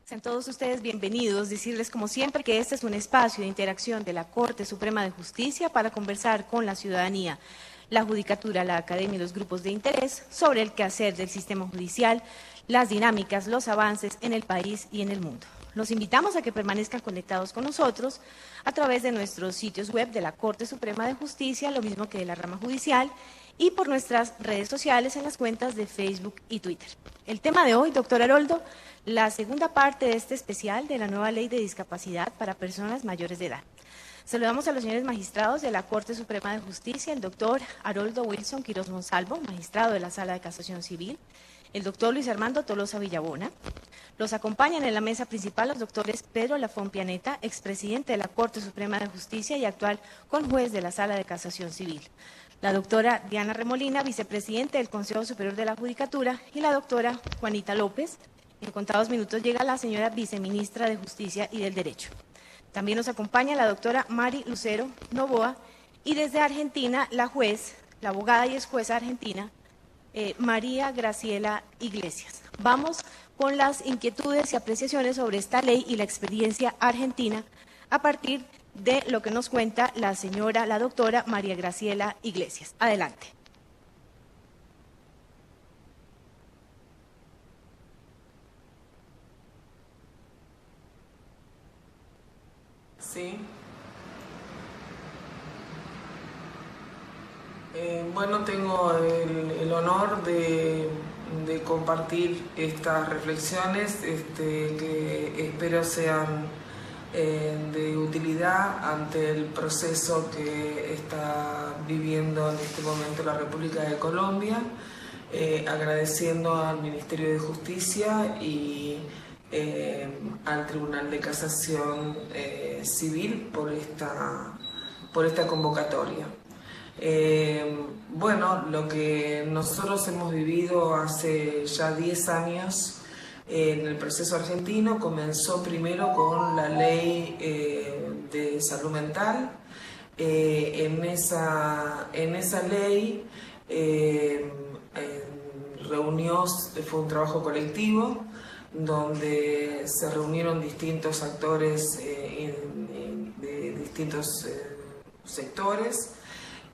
Sean todos ustedes bienvenidos. Decirles como siempre que este es un espacio de interacción de la Corte Suprema de Justicia para conversar con la ciudadanía, la judicatura, la academia y los grupos de interés sobre el quehacer del sistema judicial, las dinámicas, los avances en el país y en el mundo. Los invitamos a que permanezcan conectados con nosotros a través de nuestros sitios web de la Corte Suprema de Justicia, lo mismo que de la rama judicial, y por nuestras redes sociales en las cuentas de Facebook y Twitter. El tema de hoy, doctor Haroldo, la segunda parte de este especial de la nueva ley de discapacidad para personas mayores de edad. Saludamos a los señores magistrados de la Corte Suprema de Justicia, el doctor Haroldo Wilson Quiroz Monsalvo, magistrado de la Sala de Casación Civil, el doctor Luis Armando Tolosa Villabona. Los acompañan en la mesa principal los doctores Pedro Lafón Pianeta, expresidente de la Corte Suprema de Justicia y actual conjuez de la Sala de Casación Civil, la doctora Diana Remolina, vicepresidente del Consejo Superior de la Judicatura, y la doctora Juanita López. En contados minutos llega la señora viceministra de Justicia y del Derecho. También nos acompaña la doctora Mari Lucero Novoa y desde Argentina la juez, la abogada y ex jueza argentina, María Graciela Iglesias. Vamos con las inquietudes y apreciaciones sobre esta ley y la experiencia argentina a partir de lo que nos cuenta la doctora María Graciela Iglesias. Adelante. Sí. Bueno, tengo el honor de compartir estas reflexiones que espero sean de utilidad ante el proceso que está viviendo en este momento la República de Colombia, agradeciendo al Ministerio de Justicia y al Tribunal de Casación Civil por esta convocatoria. Bueno, lo que nosotros hemos vivido hace ya 10 años en el proceso argentino comenzó primero con la ley de salud mental. En esa ley fue un trabajo colectivo donde se reunieron distintos actores de distintos sectores.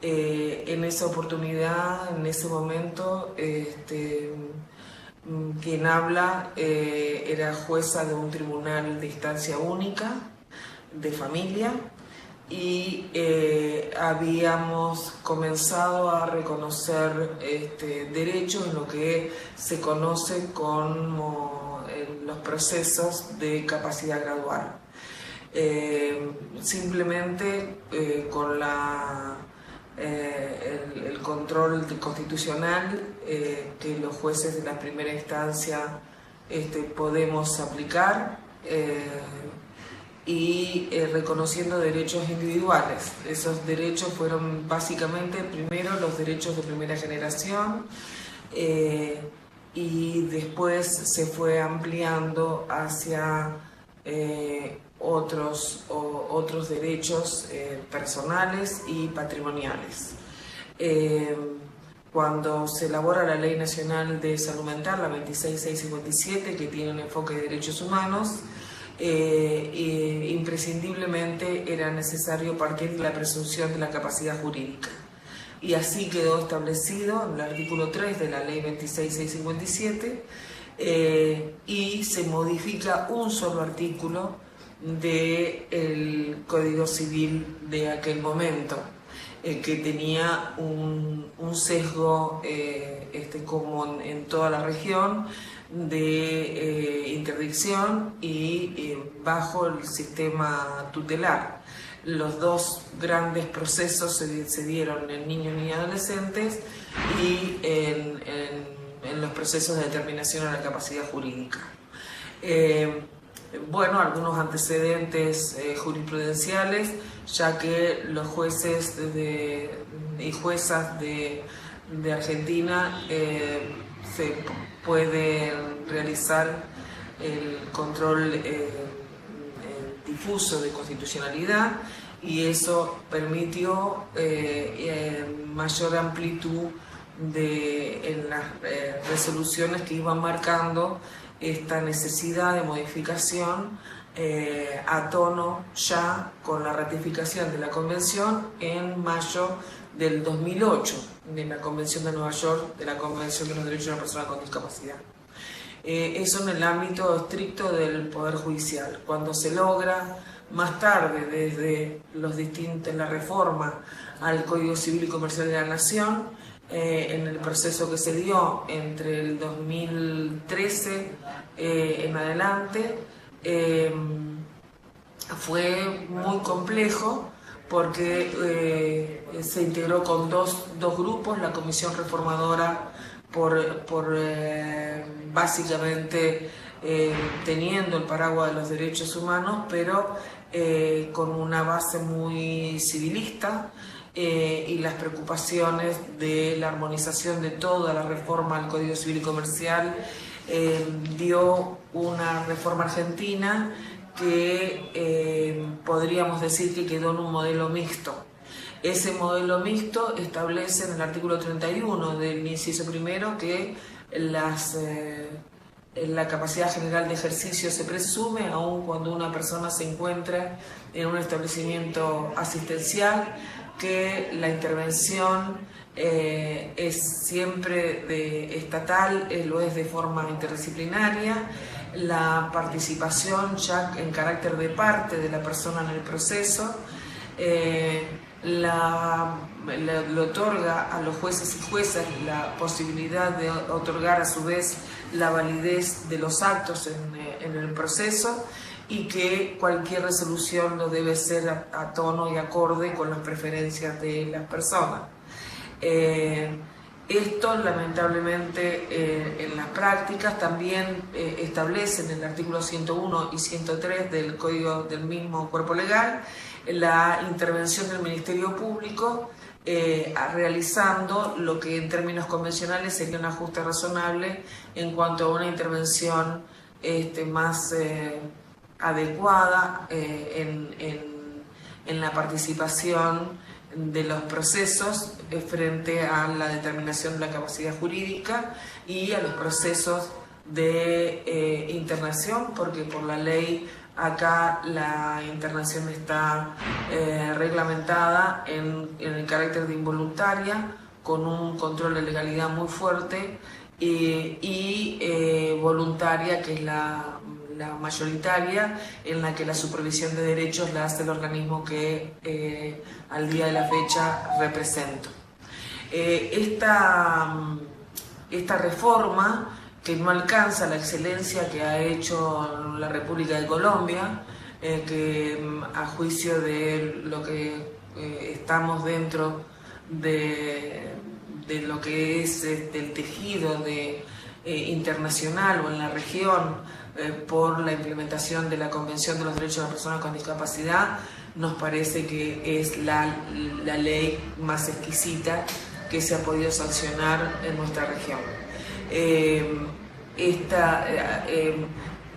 En esa oportunidad, en ese momento, quien habla era jueza de un tribunal de instancia única de familia y habíamos comenzado a reconocer derechos en lo que se conoce como los procesos de capacidad gradual. Simplemente con el control constitucional que los jueces de la primera instancia podemos aplicar y reconociendo derechos individuales. Esos derechos fueron básicamente primero los derechos de primera generación y después se fue ampliando hacia otros derechos personales y patrimoniales. Cuando se elabora la Ley Nacional de Salud Mental, la 26657, que tiene un enfoque de derechos humanos, imprescindiblemente era necesario partir de la presunción de la capacidad jurídica. Y así quedó establecido en el artículo 3 de la Ley 26657 y se modifica un solo artículo del Código Civil de aquel momento, que tenía un sesgo como en toda la región de interdicción y bajo el sistema tutelar. Los dos grandes procesos se dieron en niños y adolescentes y en los procesos de determinación de la capacidad jurídica. Bueno, algunos antecedentes jurisprudenciales, ya que los jueces y juezas de Argentina se puede realizar el control difuso de constitucionalidad y eso permitió mayor amplitud en las resoluciones que iban marcando esta necesidad de modificación a tono ya con la ratificación de la Convención en mayo del 2008, de la Convención de Nueva York, de la Convención de los Derechos de la Persona con Discapacidad. Eso en el ámbito estricto del Poder Judicial. Cuando se logra más tarde, desde la reforma al Código Civil y Comercial de la Nación, en el proceso que se dio entre el 2013 en adelante, fue muy complejo porque se integró con dos grupos, la Comisión Reformadora por básicamente teniendo el paraguas de los derechos humanos, pero con una base muy civilista, y las preocupaciones de la armonización de toda la reforma al Código Civil y Comercial, dio una reforma argentina que podríamos decir que quedó en un modelo mixto. Ese modelo mixto establece en el artículo 31 del inciso primero que la capacidad general de ejercicio se presume aun cuando una persona se encuentra en un establecimiento asistencial, que la intervención es siempre estatal, lo es de forma interdisciplinaria, la participación ya en carácter de parte de la persona en el proceso, le otorga a los jueces y juezas la posibilidad de otorgar a su vez la validez de los actos en el proceso, y que cualquier resolución no debe ser a tono y acorde con las preferencias de las personas. Esto lamentablemente en las prácticas también establece en el artículo 101 y 103 del Código del mismo cuerpo legal la intervención del Ministerio Público realizando lo que en términos convencionales sería un ajuste razonable en cuanto a una intervención más adecuada en la participación de los procesos frente a la determinación de la capacidad jurídica y a los procesos de internación, porque por la ley acá la internación está reglamentada en el carácter de involuntaria, con un control de legalidad muy fuerte, y voluntaria, que es la mayoritaria, en la que la supervisión de derechos la hace el organismo que al día de la fecha represento. Esta reforma, que no alcanza la excelencia que ha hecho la República de Colombia, que a juicio de lo que estamos dentro de lo que es el tejido internacional o en la región, por la implementación de la Convención de los Derechos de las Personas con Discapacidad, nos parece que es la ley más exquisita que se ha podido sancionar en nuestra región.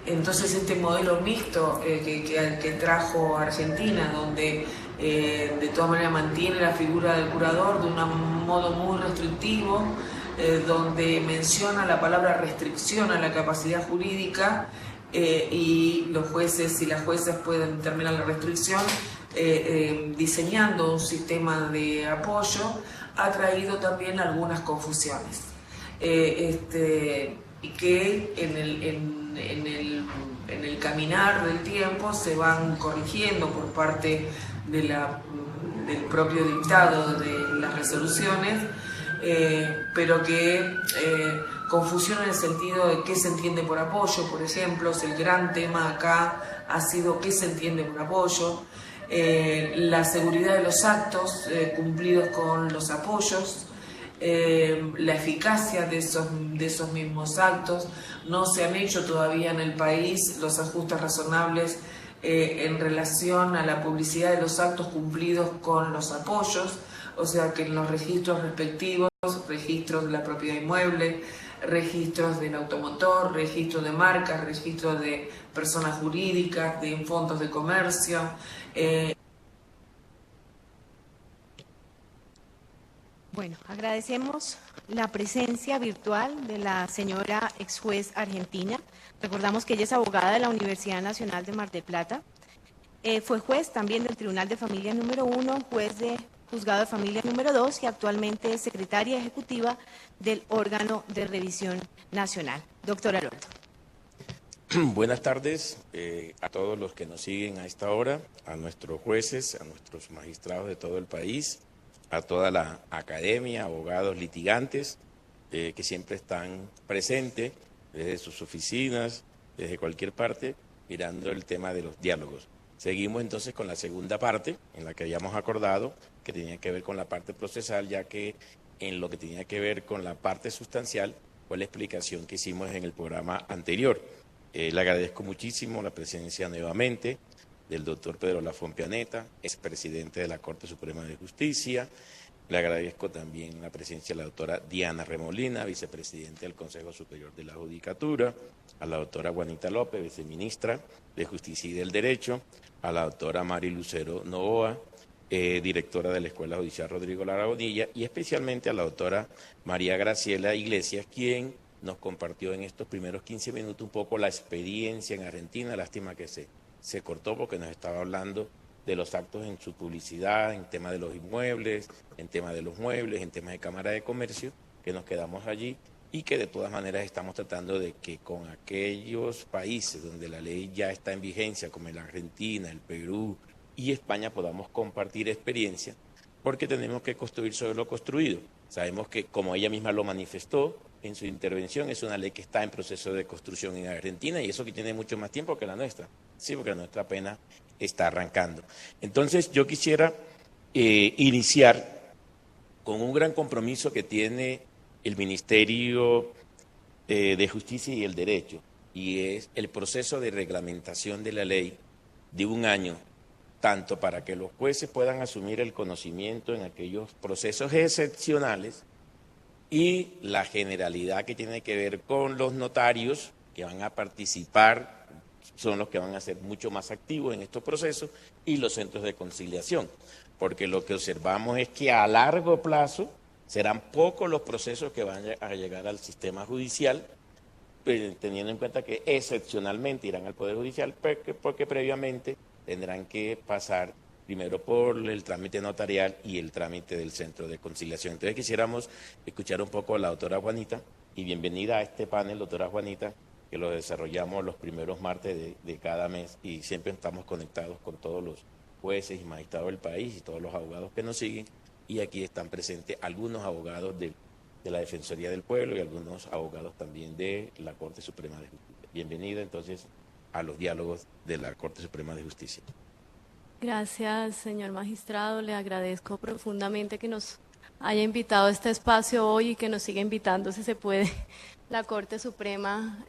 Entonces este modelo mixto que trajo Argentina, donde de todas maneras mantiene la figura del curador de un modo muy restrictivo, donde menciona la palabra restricción a la capacidad jurídica, y los jueces y las juezas pueden determinar la restricción diseñando un sistema de apoyo, ha traído también algunas confusiones, y que en el caminar del tiempo se van corrigiendo por parte del propio dictado de las resoluciones, pero que confusión en el sentido de qué se entiende por apoyo. Por ejemplo, el gran tema acá ha sido qué se entiende por apoyo, la seguridad de los actos cumplidos con los apoyos, la eficacia de esos mismos actos. No se han hecho todavía en el país los ajustes razonables en relación a la publicidad de los actos cumplidos con los apoyos, o sea que en los registros respectivos, registros de la propiedad inmueble, registros del automotor, registros de marcas, registros de personas jurídicas, de fondos de comercio. Bueno, agradecemos la presencia virtual de la señora ex juez argentina, Recordamos que ella es abogada de la Universidad Nacional de Mar del Plata. Fue juez también del Tribunal de Familia número 1, juez de Juzgado de Familia número 2 y actualmente es secretaria ejecutiva del órgano de revisión nacional. Doctora Aroldo. Buenas tardes a todos los que nos siguen a esta hora, a nuestros jueces, a nuestros magistrados de todo el país, a toda la academia, abogados, litigantes, que siempre están presentes desde sus oficinas, desde cualquier parte, mirando el tema de los diálogos. Seguimos entonces con la segunda parte, en la que habíamos acordado que tenía que ver con la parte procesal, ya que en lo que tenía que ver con la parte sustancial fue la explicación que hicimos en el programa anterior. Le agradezco muchísimo la presencia nuevamente del doctor Pedro Lafón Pianeta, expresidente de la Corte Suprema de Justicia. Le agradezco también la presencia de la doctora Diana Remolina, vicepresidenta del Consejo Superior de la Judicatura, a la doctora Juanita López, viceministra de Justicia y del Derecho, a la doctora Mari Lucero Novoa, directora de la Escuela Judicial Rodrigo Lara Bonilla, y especialmente a la doctora María Graciela Iglesias, quien nos compartió en estos primeros 15 minutos un poco la experiencia en Argentina. Lástima que se cortó porque nos estaba hablando de los actos en su publicidad, en tema de los inmuebles, en tema de los muebles, en temas de Cámara de Comercio, que nos quedamos allí y que de todas maneras estamos tratando de que con aquellos países donde la ley ya está en vigencia, como la Argentina, el Perú y España, podamos compartir experiencia, porque tenemos que construir sobre lo construido. Sabemos que, como ella misma lo manifestó en su intervención, es una ley que está en proceso de construcción en Argentina y eso que tiene mucho más tiempo que la nuestra. Sí, porque la nuestra apenas está arrancando. Entonces, yo quisiera iniciar con un gran compromiso que tiene el Ministerio de Justicia y el Derecho, y es el proceso de reglamentación de la ley de un año, tanto para que los jueces puedan asumir el conocimiento en aquellos procesos excepcionales y la generalidad que tiene que ver con los notarios que van a participar, son los que van a ser mucho más activos en estos procesos, y los centros de conciliación, porque lo que observamos es que a largo plazo serán pocos los procesos que van a llegar al sistema judicial, teniendo en cuenta que excepcionalmente irán al Poder Judicial, porque previamente tendrán que pasar primero por el trámite notarial y el trámite del centro de conciliación. Entonces quisiéramos escuchar un poco a la doctora Juanita, y bienvenida a este panel, doctora Juanita, que lo desarrollamos los primeros martes de cada mes y siempre estamos conectados con todos los jueces y magistrados del país y todos los abogados que nos siguen, y aquí están presentes algunos abogados de la Defensoría del Pueblo y algunos abogados también de la Corte Suprema de Justicia. Bienvenida entonces a los diálogos de la Corte Suprema de Justicia. Gracias, señor magistrado. Le agradezco profundamente que nos haya invitado a este espacio hoy y que nos siga invitando, si se puede, la Corte Suprema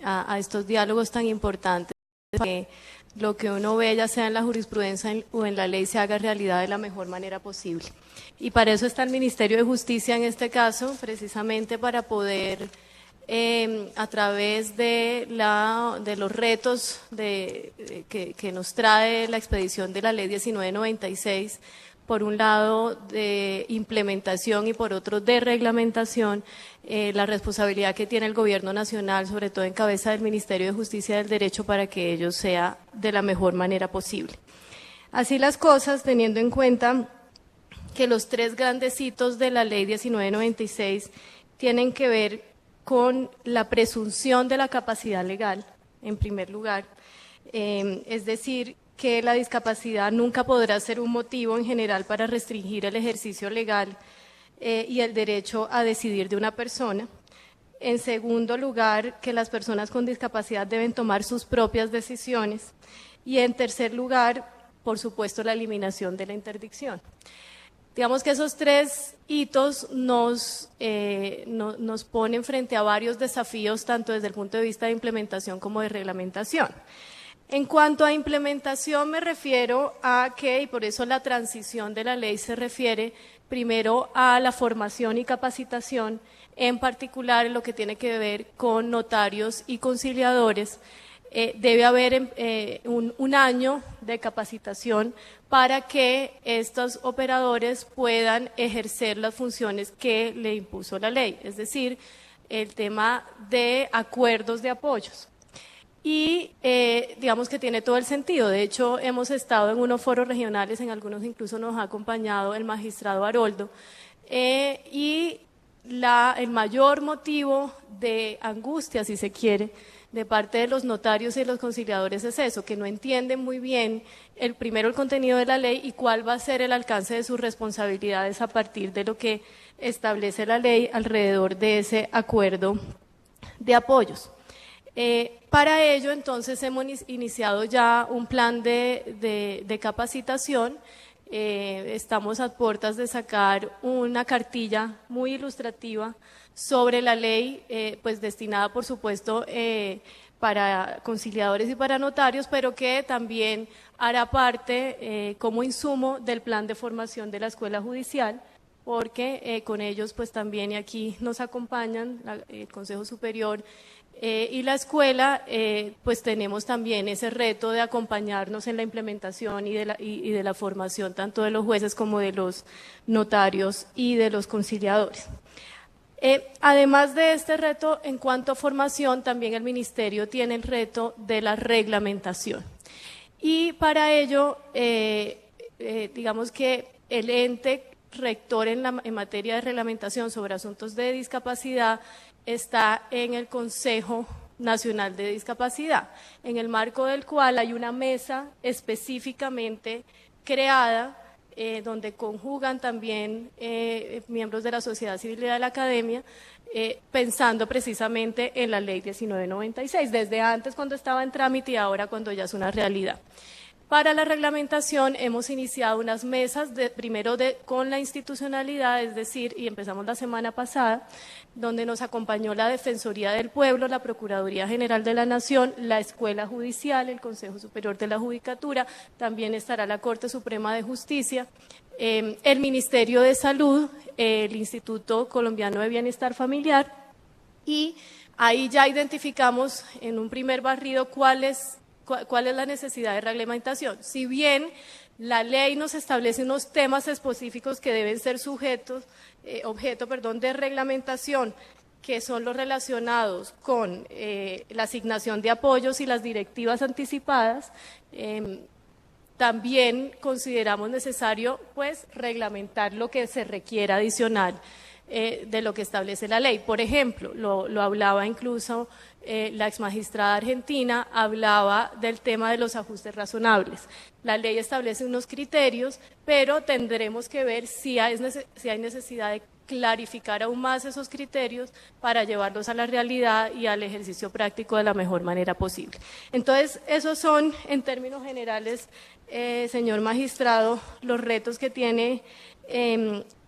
a estos diálogos tan importantes, que lo que uno ve, ya sea en la jurisprudencia o en la ley, se haga realidad de la mejor manera posible. Y para eso está el Ministerio de Justicia en este caso, precisamente para poder, a través de los retos que nos trae la expedición de la Ley 1996, por un lado de implementación y por otro de reglamentación, la responsabilidad que tiene el Gobierno Nacional, sobre todo en cabeza del Ministerio de Justicia y del Derecho, para que ello sea de la mejor manera posible. Así las cosas, teniendo en cuenta que los tres grandes hitos de la Ley 1996 tienen que ver con la presunción de la capacidad legal, en primer lugar, es decir, que la discapacidad nunca podrá ser un motivo en general para restringir el ejercicio legal y el derecho a decidir de una persona. En segundo lugar, que las personas con discapacidad deben tomar sus propias decisiones. Y en tercer lugar, por supuesto, la eliminación de la interdicción. Digamos que esos tres hitos nos ponen frente a varios desafíos, tanto desde el punto de vista de implementación como de reglamentación. En cuanto a implementación, me refiero a que, y por eso la transición de la ley se refiere primero a la formación y capacitación, en particular en lo que tiene que ver con notarios y conciliadores. Debe haber un año de capacitación para que estos operadores puedan ejercer las funciones que le impuso la ley, es decir, el tema de acuerdos de apoyos. Y digamos que tiene todo el sentido. De hecho, hemos estado en unos foros regionales, en algunos incluso nos ha acompañado el magistrado Haroldo, y el mayor motivo de angustia, si se quiere, de parte de los notarios y los conciliadores es eso, que no entienden muy bien primero el contenido de la ley y cuál va a ser el alcance de sus responsabilidades a partir de lo que establece la ley alrededor de ese acuerdo de apoyos. Para ello, entonces, hemos iniciado ya un plan de capacitación. Estamos a puertas de sacar una cartilla muy ilustrativa sobre la ley, pues destinada, por supuesto, para conciliadores y para notarios, pero que también hará parte como insumo del plan de formación de la Escuela Judicial, porque con ellos pues también, y aquí nos acompañan el Consejo Superior y la escuela, pues tenemos también ese reto de acompañarnos en la implementación y de la formación tanto de los jueces como de los notarios y de los conciliadores. Además de este reto, en cuanto a formación, también el Ministerio tiene el reto de la reglamentación. Y para ello, digamos que el ente rector en materia de reglamentación sobre asuntos de discapacidad está en el Consejo Nacional de Discapacidad, en el marco del cual hay una mesa específicamente creada, donde conjugan también miembros de la sociedad civil y de la academia, pensando precisamente en la ley 1996, desde antes cuando estaba en trámite y ahora cuando ya es una realidad. Para la reglamentación hemos iniciado unas mesas, primero con la institucionalidad, es decir, y empezamos la semana pasada, donde nos acompañó la Defensoría del Pueblo, la Procuraduría General de la Nación, la Escuela Judicial, el Consejo Superior de la Judicatura, también estará la Corte Suprema de Justicia, el Ministerio de Salud, el Instituto Colombiano de Bienestar Familiar, y ahí ya identificamos en un primer barrido cuál es la necesidad de reglamentación. Si bien la ley nos establece unos temas específicos que deben ser objeto de reglamentación, que son los relacionados con la asignación de apoyos y las directivas anticipadas, también consideramos necesario pues reglamentar lo que se requiera adicional de lo que establece la ley. Por ejemplo, lo hablaba incluso la exmagistrada argentina, hablaba del tema de los ajustes razonables. La ley establece unos criterios, pero tendremos que ver si hay necesidad de clarificar aún más esos criterios para llevarlos a la realidad y al ejercicio práctico de la mejor manera posible. Entonces, esos son, en términos generales, señor magistrado, los retos que tiene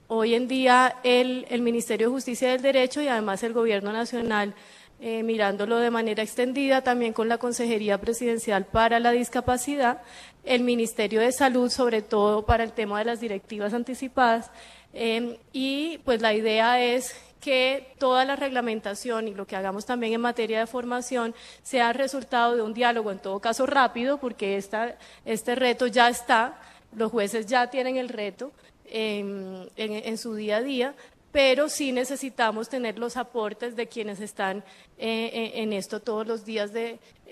hoy en día el Ministerio de Justicia y del Derecho y además el Gobierno Nacional, mirándolo de manera extendida, también con la Consejería Presidencial para la Discapacidad, el Ministerio de Salud, sobre todo para el tema de las directivas anticipadas, y pues la idea es que toda la reglamentación y lo que hagamos también en materia de formación sea resultado de un diálogo, en todo caso rápido, porque este reto ya está, los jueces ya tienen el reto en su día a día, pero sí necesitamos tener los aportes de quienes están en esto todos los días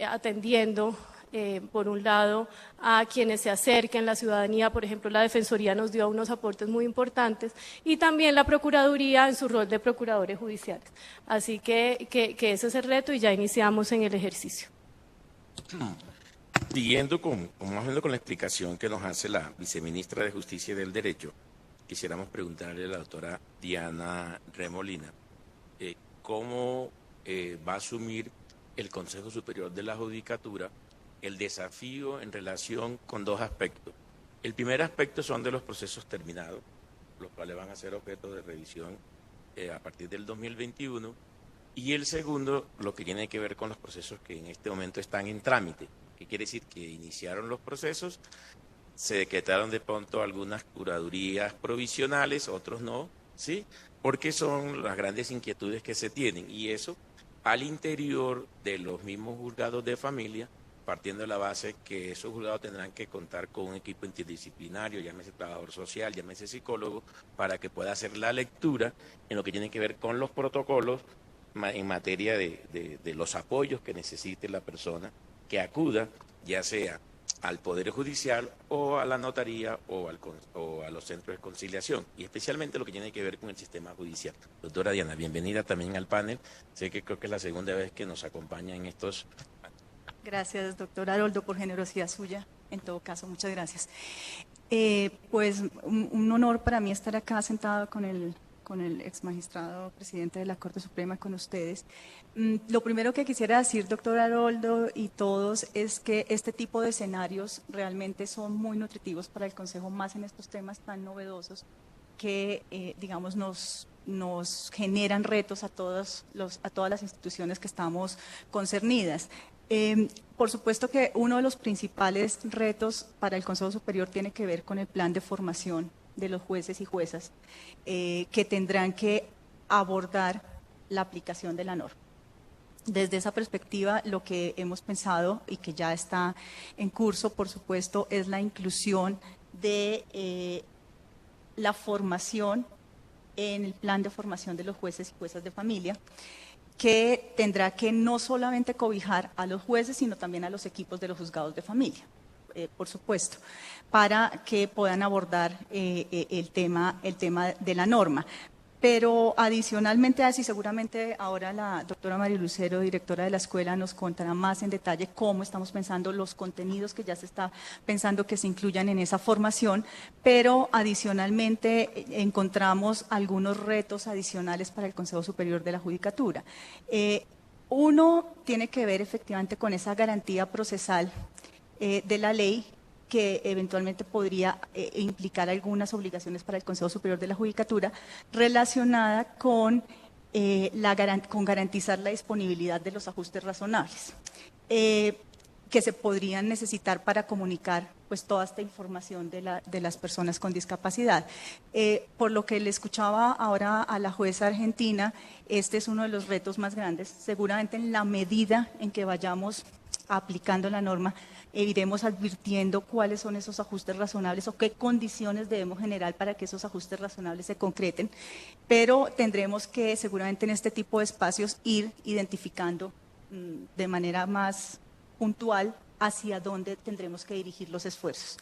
atendiendo, por un lado, a quienes se acerquen, la ciudadanía. Por ejemplo, la Defensoría nos dio unos aportes muy importantes y también la Procuraduría en su rol de procuradores judiciales. Así que ese es el reto y ya iniciamos en el ejercicio. Siguiendo más o menos con la explicación que nos hace la viceministra de Justicia y del Derecho, quisiéramos preguntarle a la doctora Diana Remolina cómo va a asumir el Consejo Superior de la Judicatura el desafío en relación con dos aspectos. El primer aspecto son de los procesos terminados, los cuales van a ser objeto de revisión a partir del 2021, y el segundo, lo que tiene que ver con los procesos que en este momento están en trámite, que quiere decir que iniciaron los procesos, se decretaron de pronto algunas curadurías provisionales, otros no, ¿sí? Porque son las grandes inquietudes que se tienen, y eso al interior de los mismos juzgados de familia, partiendo de la base que esos juzgados tendrán que contar con un equipo interdisciplinario, llámese trabajador social, llámese psicólogo, para que pueda hacer la lectura en lo que tiene que ver con los protocolos en materia de los apoyos que necesite la persona que acuda, ya sea al Poder Judicial o a la notaría o a los centros de conciliación, y especialmente lo que tiene que ver con el sistema judicial. Doctora Diana, bienvenida también al panel. Sé que creo que es la segunda vez que nos acompaña en estos... Gracias, doctor Haroldo, por generosidad suya. En todo caso, muchas gracias. Pues un honor para mí estar acá sentado con el ex magistrado presidente de la Corte Suprema, con ustedes. Lo primero que quisiera decir, doctor Haroldo y todos, es que este tipo de escenarios realmente son muy nutritivos para el Consejo, más en estos temas tan novedosos que, digamos, nos generan retos a todas las instituciones que estamos concernidas. Por supuesto que uno de los principales retos para el Consejo Superior tiene que ver con el plan de formación de los jueces y juezas, que tendrán que abordar la aplicación de la norma. Desde esa perspectiva, lo que hemos pensado y que ya está en curso, por supuesto, es la inclusión de la formación en el plan de formación de los jueces y juezas de familia, que tendrá que no solamente cobijar a los jueces, sino también a los equipos de los juzgados de familia, por supuesto, para que puedan abordar el tema de la norma. Pero adicionalmente a eso, y seguramente ahora la doctora María Lucero, directora de la escuela, nos contará más en detalle cómo estamos pensando los contenidos que ya se está pensando que se incluyan en esa formación, pero adicionalmente encontramos algunos retos adicionales para el Consejo Superior de la Judicatura. Uno tiene que ver efectivamente con esa garantía procesal de la ley, que eventualmente podría implicar algunas obligaciones para el Consejo Superior de la Judicatura relacionada con, con garantizar la disponibilidad de los ajustes razonables que se podrían necesitar para comunicar pues toda esta información de las personas con discapacidad. Por lo que le escuchaba ahora a la jueza argentina, este es uno de los retos más grandes. Seguramente en la medida en que vayamos aplicando la norma, iremos advirtiendo cuáles son esos ajustes razonables o qué condiciones debemos generar para que esos ajustes razonables se concreten, pero tendremos que seguramente en este tipo de espacios ir identificando de manera más puntual hacia dónde tendremos que dirigir los esfuerzos.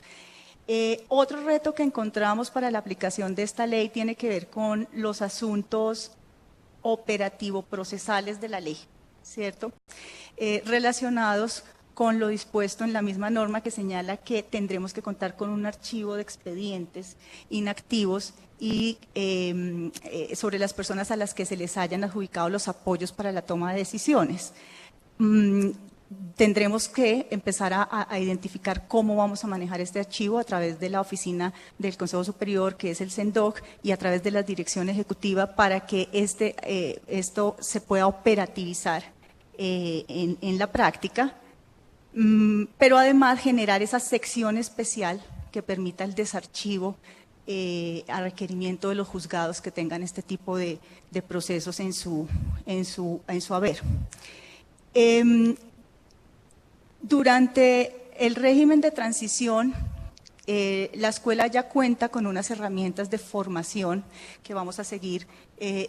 Otro reto que encontramos para la aplicación de esta ley tiene que ver con los asuntos operativo-procesales de la ley, ¿cierto? Relacionados con lo dispuesto en la misma norma, que señala que tendremos que contar con un archivo de expedientes inactivos y sobre las personas a las que se les hayan adjudicado los apoyos para la toma de decisiones. Tendremos que empezar a identificar cómo vamos a manejar este archivo a través de la oficina del Consejo Superior, que es el CENDOC, y a través de la Dirección Ejecutiva, para que esto se pueda operativizar en la práctica. Pero además generar esa sección especial que permita el desarchivo a requerimiento de los juzgados que tengan este tipo de procesos en su haber. Durante el régimen de transición, la escuela ya cuenta con unas herramientas de formación que vamos a seguir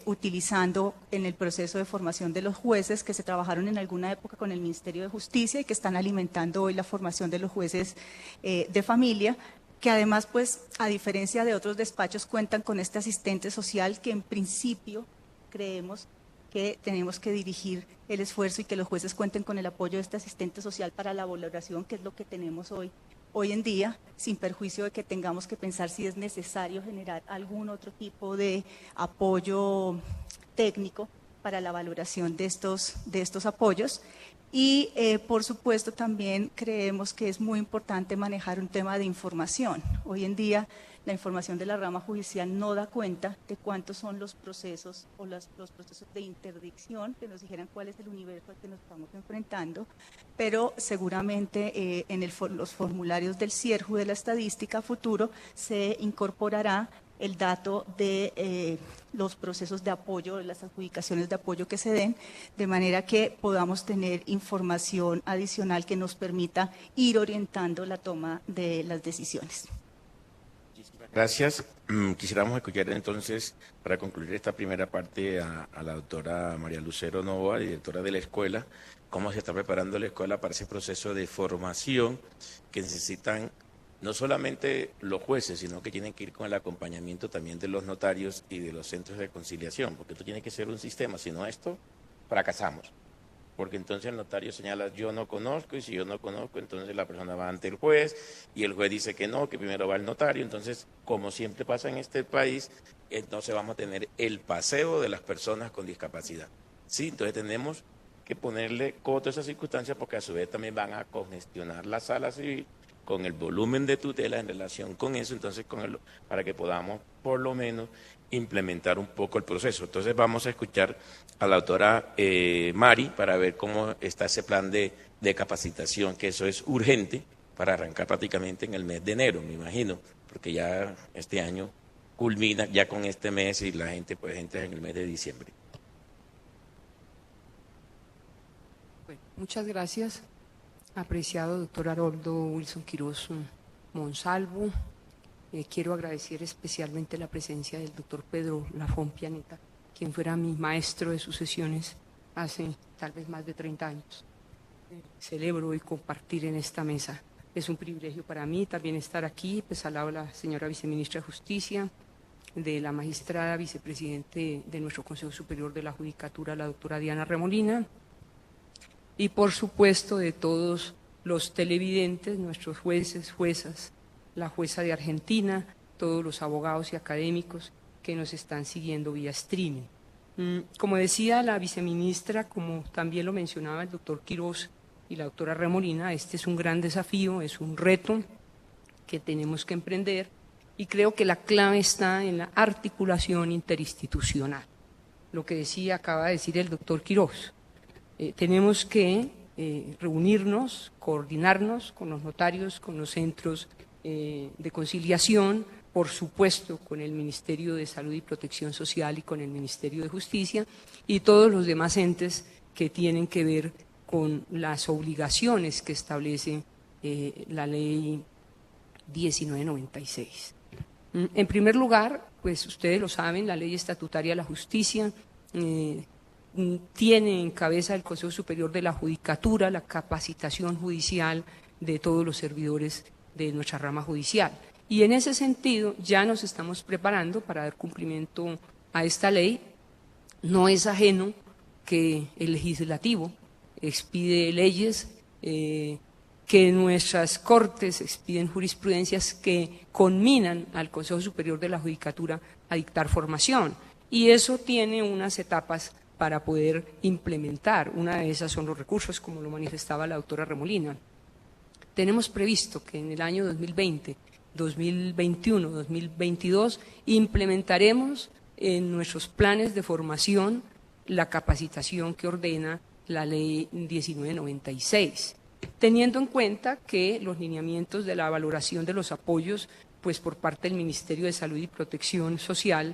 utilizando en el proceso de formación de los jueces, que se trabajaron en alguna época con el Ministerio de Justicia y que están alimentando hoy la formación de los jueces de familia, que además, pues, a diferencia de otros despachos, cuentan con este asistente social que en principio creemos que tenemos que dirigir el esfuerzo y que los jueces cuenten con el apoyo de este asistente social para la valoración, que es lo que tenemos hoy en día, sin perjuicio de que tengamos que pensar si es necesario generar algún otro tipo de apoyo técnico para la valoración de estos apoyos. Y, por supuesto, también creemos que es muy importante manejar un tema de información. Hoy en día, la información de la rama judicial no da cuenta de cuántos son los procesos o los procesos de interdicción, que nos dijeran cuál es el universo al que nos estamos enfrentando, pero seguramente en los formularios del CIERJU de la estadística futuro se incorporará el dato de los procesos de apoyo, las adjudicaciones de apoyo que se den, de manera que podamos tener información adicional que nos permita ir orientando la toma de las decisiones. Muchísimas Gracias. Quisiéramos escuchar entonces, para concluir esta primera parte, a la doctora María Lucero Nova, directora de la escuela, cómo se está preparando la escuela para ese proceso de formación que necesitan no solamente los jueces, sino que tienen que ir con el acompañamiento también de los notarios y de los centros de conciliación, porque esto tiene que ser un sistema, si no esto, fracasamos. Porque entonces el notario señala, yo no conozco, y si yo no conozco, entonces la persona va ante el juez, y el juez dice que no, que primero va el notario. Entonces, como siempre pasa en este país, entonces vamos a tener el paseo de las personas con discapacidad. Sí, entonces tenemos que ponerle coto a esas circunstancias, porque a su vez también van a congestionar la sala civil con el volumen de tutela en relación con eso, entonces para que podamos por lo menos implementar un poco el proceso. Entonces vamos a escuchar a la doctora Mari para ver cómo está ese plan de capacitación, que eso es urgente para arrancar prácticamente en el mes de enero, me imagino, porque ya este año culmina ya con este mes y la gente pues entra en el mes de diciembre. Bueno, muchas gracias, apreciado doctor Haroldo Wilson Quiroz Monsalvo. Quiero agradecer especialmente la presencia del doctor Pedro Lafón Pianeta, quien fuera mi maestro de sucesiones hace tal vez más de 30 años. Celebro hoy compartir en esta mesa. Es un privilegio para mí también estar aquí, pues al lado de la señora viceministra de Justicia, de la magistrada vicepresidente de nuestro Consejo Superior de la Judicatura, la doctora Diana Remolina, y por supuesto de todos los televidentes, nuestros jueces, juezas, la jueza de Argentina, todos los abogados y académicos que nos están siguiendo vía streaming. Como decía la viceministra, como también lo mencionaba el doctor Quiroz y la doctora Remolina, este es un gran desafío, es un reto que tenemos que emprender, y creo que la clave está en la articulación interinstitucional. Lo que acaba de decir el doctor Quiroz. Tenemos que reunirnos, coordinarnos con los notarios, con los centros de conciliación, por supuesto con el Ministerio de Salud y Protección Social y con el Ministerio de Justicia y todos los demás entes que tienen que ver con las obligaciones que establece la Ley 1996. En primer lugar, pues ustedes lo saben, la Ley Estatutaria de la Justicia tiene en cabeza el Consejo Superior de la Judicatura la capacitación judicial de todos los servidores de nuestra rama judicial. Y en ese sentido ya nos estamos preparando para dar cumplimiento a esta ley. No es ajeno que el legislativo expide leyes, que nuestras cortes expiden jurisprudencias que conminan al Consejo Superior de la Judicatura a dictar formación. Y eso tiene unas etapas para poder implementar. Una de esas son los recursos, como lo manifestaba la doctora Remolina. Tenemos previsto que en el año 2020, 2021, 2022 implementaremos en nuestros planes de formación la capacitación que ordena la Ley 1996, teniendo en cuenta que los lineamientos de la valoración de los apoyos, pues por parte del Ministerio de Salud y Protección Social,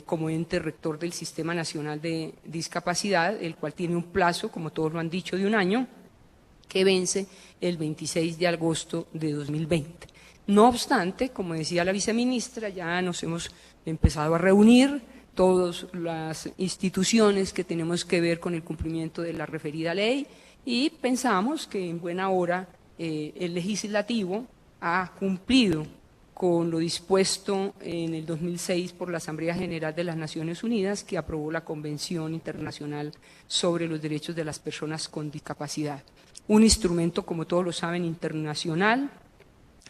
como ente rector del Sistema Nacional de Discapacidad, el cual tiene un plazo, como todos lo han dicho, de un año, que vence el 26 de agosto de 2020. No obstante, como decía la viceministra, ya nos hemos empezado a reunir todas las instituciones que tenemos que ver con el cumplimiento de la referida ley y pensamos que en buena hora el legislativo ha cumplido con lo dispuesto en el 2006 por la Asamblea General de las Naciones Unidas, que aprobó la Convención Internacional sobre los Derechos de las Personas con Discapacidad. Un instrumento, como todos lo saben, internacional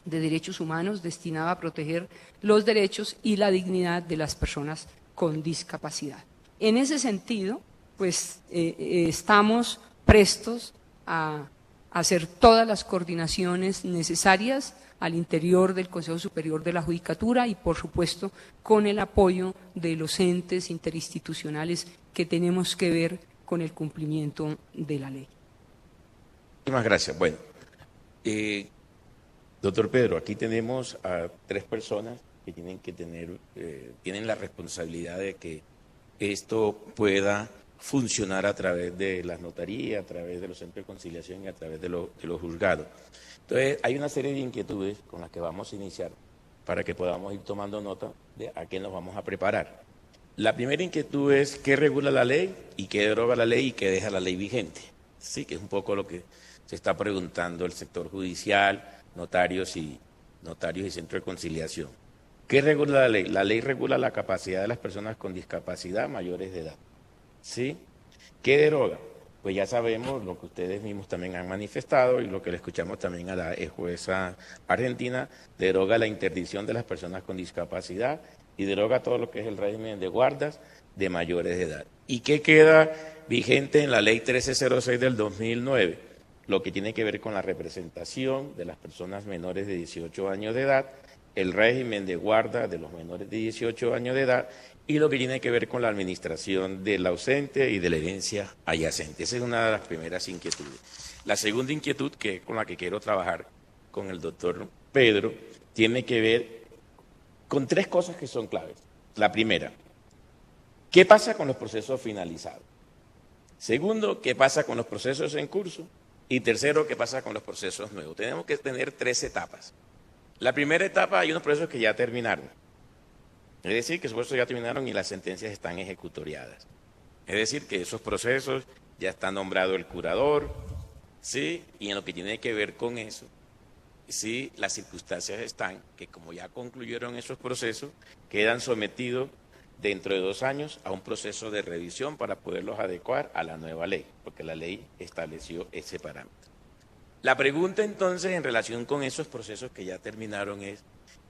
de derechos humanos destinado a proteger los derechos y la dignidad de las personas con discapacidad. En ese sentido, pues estamos prestos a hacer todas las coordinaciones necesarias al interior del Consejo Superior de la Judicatura y, por supuesto, con el apoyo de los entes interinstitucionales que tenemos que ver con el cumplimiento de la ley. Muchísimas gracias. Bueno, doctor Pedro, aquí tenemos a 3 personas que tienen la responsabilidad de que esto pueda funcionar a través de las notarías, a través de los centros de conciliación y a través de los juzgados. Entonces, hay una serie de inquietudes con las que vamos a iniciar para que podamos ir tomando nota de a qué nos vamos a preparar. La primera inquietud es qué regula la ley y qué deroga la ley y qué deja la ley vigente. Sí, que es un poco lo que se está preguntando el sector judicial, notarios y centro de conciliación. ¿Qué regula la ley? La ley regula la capacidad de las personas con discapacidad mayores de edad. ¿Sí? ¿Qué deroga? Pues ya sabemos lo que ustedes mismos también han manifestado y lo que le escuchamos también a la jueza argentina, deroga la interdicción de las personas con discapacidad y deroga todo lo que es el régimen de guardas de mayores de edad. ¿Y qué queda vigente en la ley 1306 del 2009? Lo que tiene que ver con la representación de las personas menores de 18 años de edad, el régimen de guarda de los menores de 18 años de edad y lo que tiene que ver con la administración del ausente y de la herencia adyacente. Esa es una de las primeras inquietudes. La segunda inquietud, que es con la que quiero trabajar con el doctor Pedro, tiene que ver con tres cosas que son claves. La primera, ¿qué pasa con los procesos finalizados? Segundo, ¿qué pasa con los procesos en curso? Y tercero, ¿qué pasa con los procesos nuevos? Tenemos que tener tres etapas. La primera etapa, hay unos procesos que ya terminaron. Es decir, que esos procesos ya terminaron y las sentencias están ejecutoriadas. Es decir, que esos procesos ya está nombrado el curador, ¿sí? Y en lo que tiene que ver con eso, sí, las circunstancias están que como ya concluyeron esos procesos, quedan sometidos dentro de 2 años a un proceso de revisión para poderlos adecuar a la nueva ley, porque la ley estableció ese parámetro. La pregunta entonces en relación con esos procesos que ya terminaron es,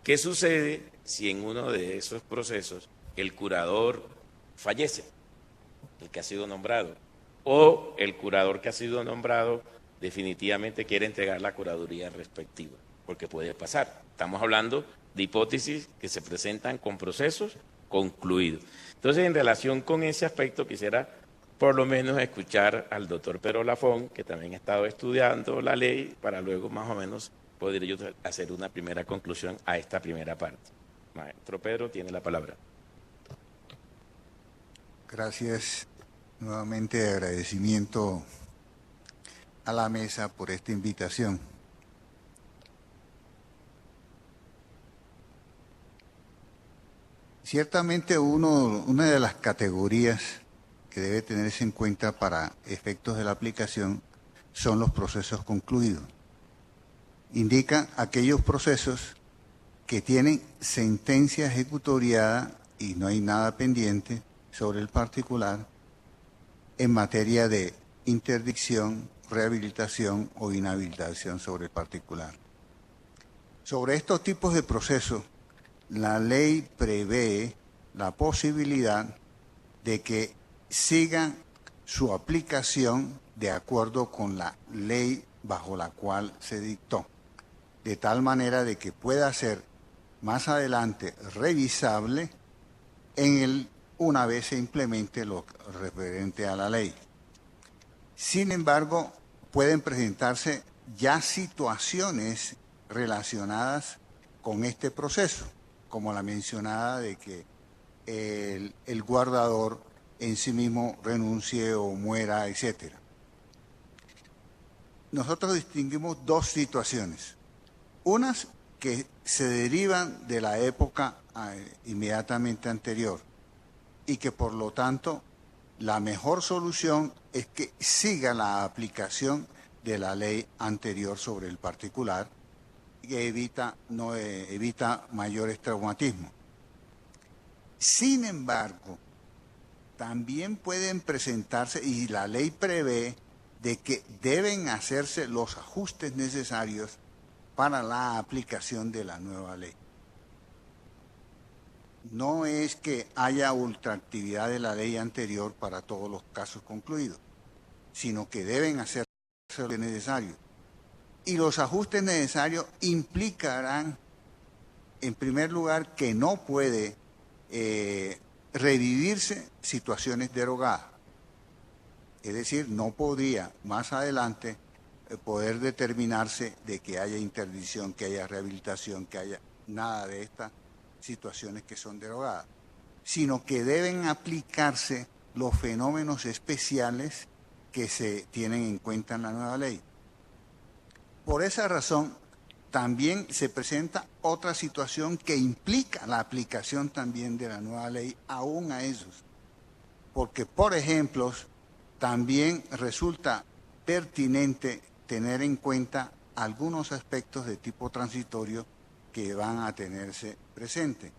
¿qué sucede si en uno de esos procesos el curador fallece, el que ha sido nombrado, o el curador que ha sido nombrado definitivamente quiere entregar la curaduría respectiva? Porque puede pasar. Estamos hablando de hipótesis que se presentan con procesos concluidos. Entonces, en relación con ese aspecto, quisiera por lo menos escuchar al doctor Pedro Lafón, que también ha estado estudiando la ley, para luego más o menos poder yo hacer una primera conclusión a esta primera parte. Maestro Pedro, tiene la palabra. Gracias. Nuevamente agradecimiento a la mesa por esta invitación. Ciertamente una de las categorías que debe tenerse en cuenta para efectos de la aplicación son los procesos concluidos. Indica aquellos procesos que tienen sentencia ejecutoriada y no hay nada pendiente sobre el particular en materia de interdicción, rehabilitación o inhabilitación sobre el particular. Sobre estos tipos de procesos, la ley prevé la posibilidad de que sigan su aplicación de acuerdo con la ley bajo la cual se dictó, de tal manera de que pueda ser más adelante revisable una vez se implemente lo referente a la ley. Sin embargo, pueden presentarse ya situaciones relacionadas con este proceso, como la mencionada de que el guardador en sí mismo renuncie o muera, etc. Nosotros distinguimos dos situaciones. Unas que se derivan de la época inmediatamente anterior y que por lo tanto la mejor solución es que siga la aplicación de la ley anterior sobre el particular, que evita mayores traumatismos. Sin embargo, también pueden presentarse, y la ley prevé, de que deben hacerse los ajustes necesarios para la aplicación de la nueva ley. No es que haya ultraactividad de la ley anterior para todos los casos concluidos, sino que deben hacerse lo necesario. Y los ajustes necesarios implicarán, en primer lugar, que no puede revivirse situaciones derogadas. Es decir, no podría más adelante poder determinarse de que haya interdicción, que haya rehabilitación, que haya nada de estas situaciones que son derogadas, sino que deben aplicarse los fenómenos especiales que se tienen en cuenta en la nueva ley. Por esa razón, también se presenta otra situación que implica la aplicación también de la nueva ley aún a esos. Porque, por ejemplo, también resulta pertinente tener en cuenta algunos aspectos de tipo transitorio que van a tenerse presente,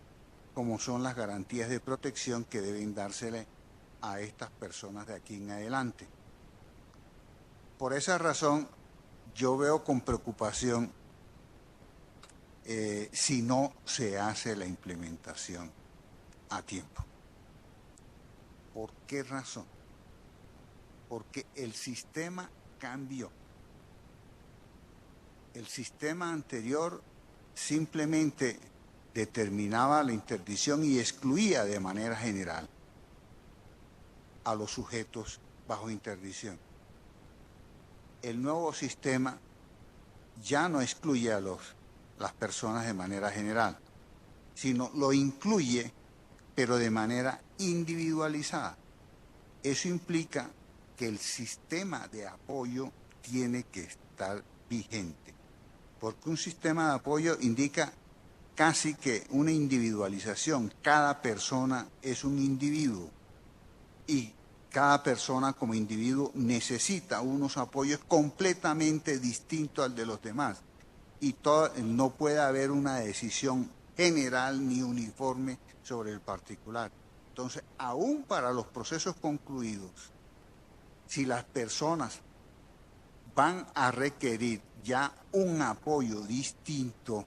como son las garantías de protección que deben dársele a estas personas de aquí en adelante. Por esa razón, yo veo con preocupación si no se hace la implementación a tiempo. ¿Por qué razón? Porque el sistema cambió. El sistema anterior simplemente determinaba la interdicción y excluía de manera general a los sujetos bajo interdicción. El nuevo sistema ya no excluye a las personas de manera general, sino lo incluye, pero de manera individualizada. Eso implica que el sistema de apoyo tiene que estar vigente, porque un sistema de apoyo indica casi que una individualización. Cada persona es un individuo y cada persona como individuo necesita unos apoyos completamente distintos al de los demás, y no puede haber una decisión general ni uniforme sobre el particular. Entonces, aún para los procesos concluidos, si las personas van a requerir ya un apoyo distinto,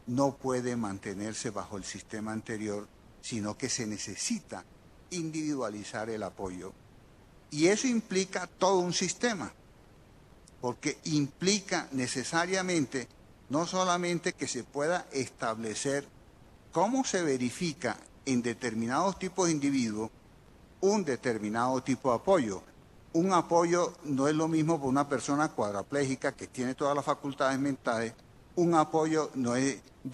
no puede mantenerse bajo el sistema anterior, sino que se necesita individualizar el apoyo. Y eso implica todo un sistema, porque implica necesariamente no solamente que se pueda establecer cómo se verifica en determinados tipos de individuos un determinado tipo de apoyo. Un apoyo no es lo mismo para una persona cuadraplégica que tiene todas las facultades mentales. Un apoyo no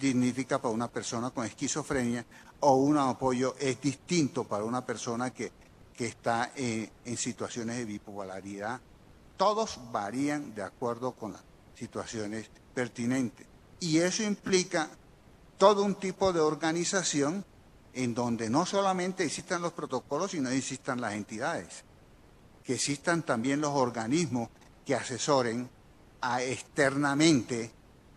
significa para una persona con esquizofrenia, o un apoyo es distinto para una persona que está en situaciones de bipolaridad. Todos varían de acuerdo con las situaciones pertinentes. Y eso implica todo un tipo de organización en donde no solamente existan los protocolos, sino existan las entidades, que existan también los organismos que asesoren externamente,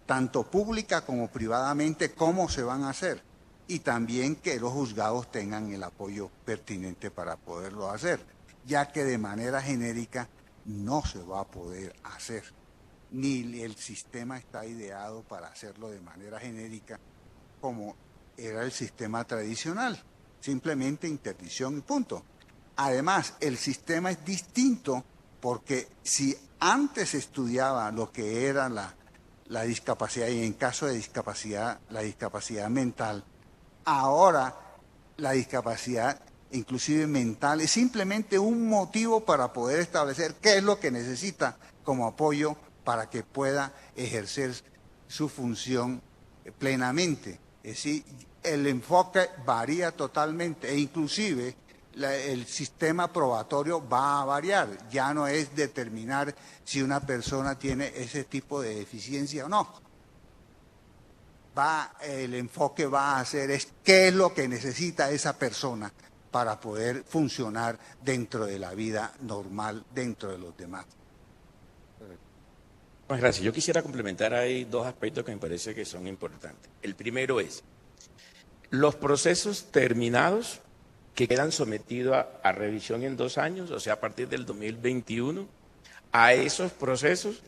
tanto pública como privadamente, cómo se van a hacer, y también que los juzgados tengan el apoyo pertinente para poderlo hacer, ya que de manera genérica no se va a poder hacer, ni el sistema está ideado para hacerlo de manera genérica como era el sistema tradicional, simplemente interdicción y punto. Además, el sistema es distinto porque si antes estudiaba lo que era la discapacidad, y en caso de discapacidad, la discapacidad mental, ahora la discapacidad inclusive mental es simplemente un motivo para poder establecer qué es lo que necesita como apoyo para que pueda ejercer su función plenamente. Es decir, el enfoque varía totalmente, e inclusive el sistema probatorio va a variar. Ya no es determinar si una persona tiene ese tipo de deficiencia o no. El enfoque va a ser qué es lo que necesita esa persona para poder funcionar dentro de la vida normal, dentro de los demás. Muchas gracias. Yo quisiera complementar ahí dos aspectos que me parece que son importantes. El primero es los procesos terminados que quedan sometidos a revisión en 2 años, o sea, a partir del 2021, a esos procesos,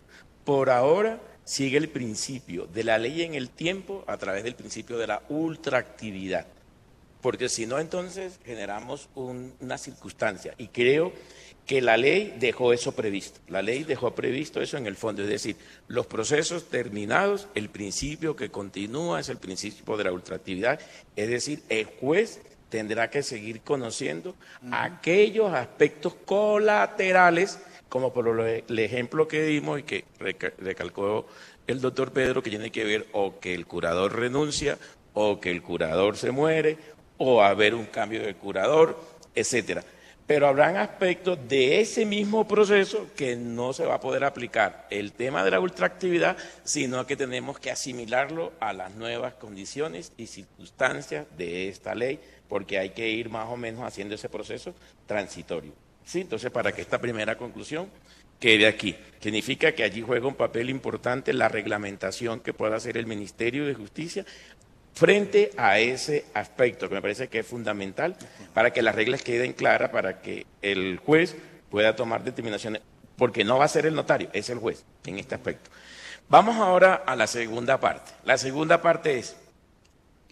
por ahora, sigue el principio de la ley en el tiempo a través del principio de la ultraactividad. Porque si no, entonces generamos una circunstancia, y creo que la ley dejó eso previsto. La ley dejó previsto eso en el fondo, es decir, los procesos terminados, el principio que continúa es el principio de la ultraactividad, es decir, el juez tendrá que seguir conociendo aquellos aspectos colaterales, como por el ejemplo que dimos y que recalcó el doctor Pedro, que tiene que ver o que el curador renuncia, o que el curador se muere, o haber un cambio de curador, etcétera. pero habrán aspectos de ese mismo proceso que no se va a poder aplicar el tema de la ultraactividad, sino que tenemos que asimilarlo a las nuevas condiciones y circunstancias de esta ley, porque hay que ir más o menos haciendo ese proceso transitorio. ¿Sí? Entonces, para que esta primera conclusión quede aquí, significa que allí juega un papel importante la reglamentación que pueda hacer el Ministerio de Justicia frente a ese aspecto, que me parece que es fundamental para que las reglas queden claras, para que el juez pueda tomar determinaciones, porque no va a ser el notario, es el juez en este aspecto. Vamos ahora a la segunda parte. La segunda parte es,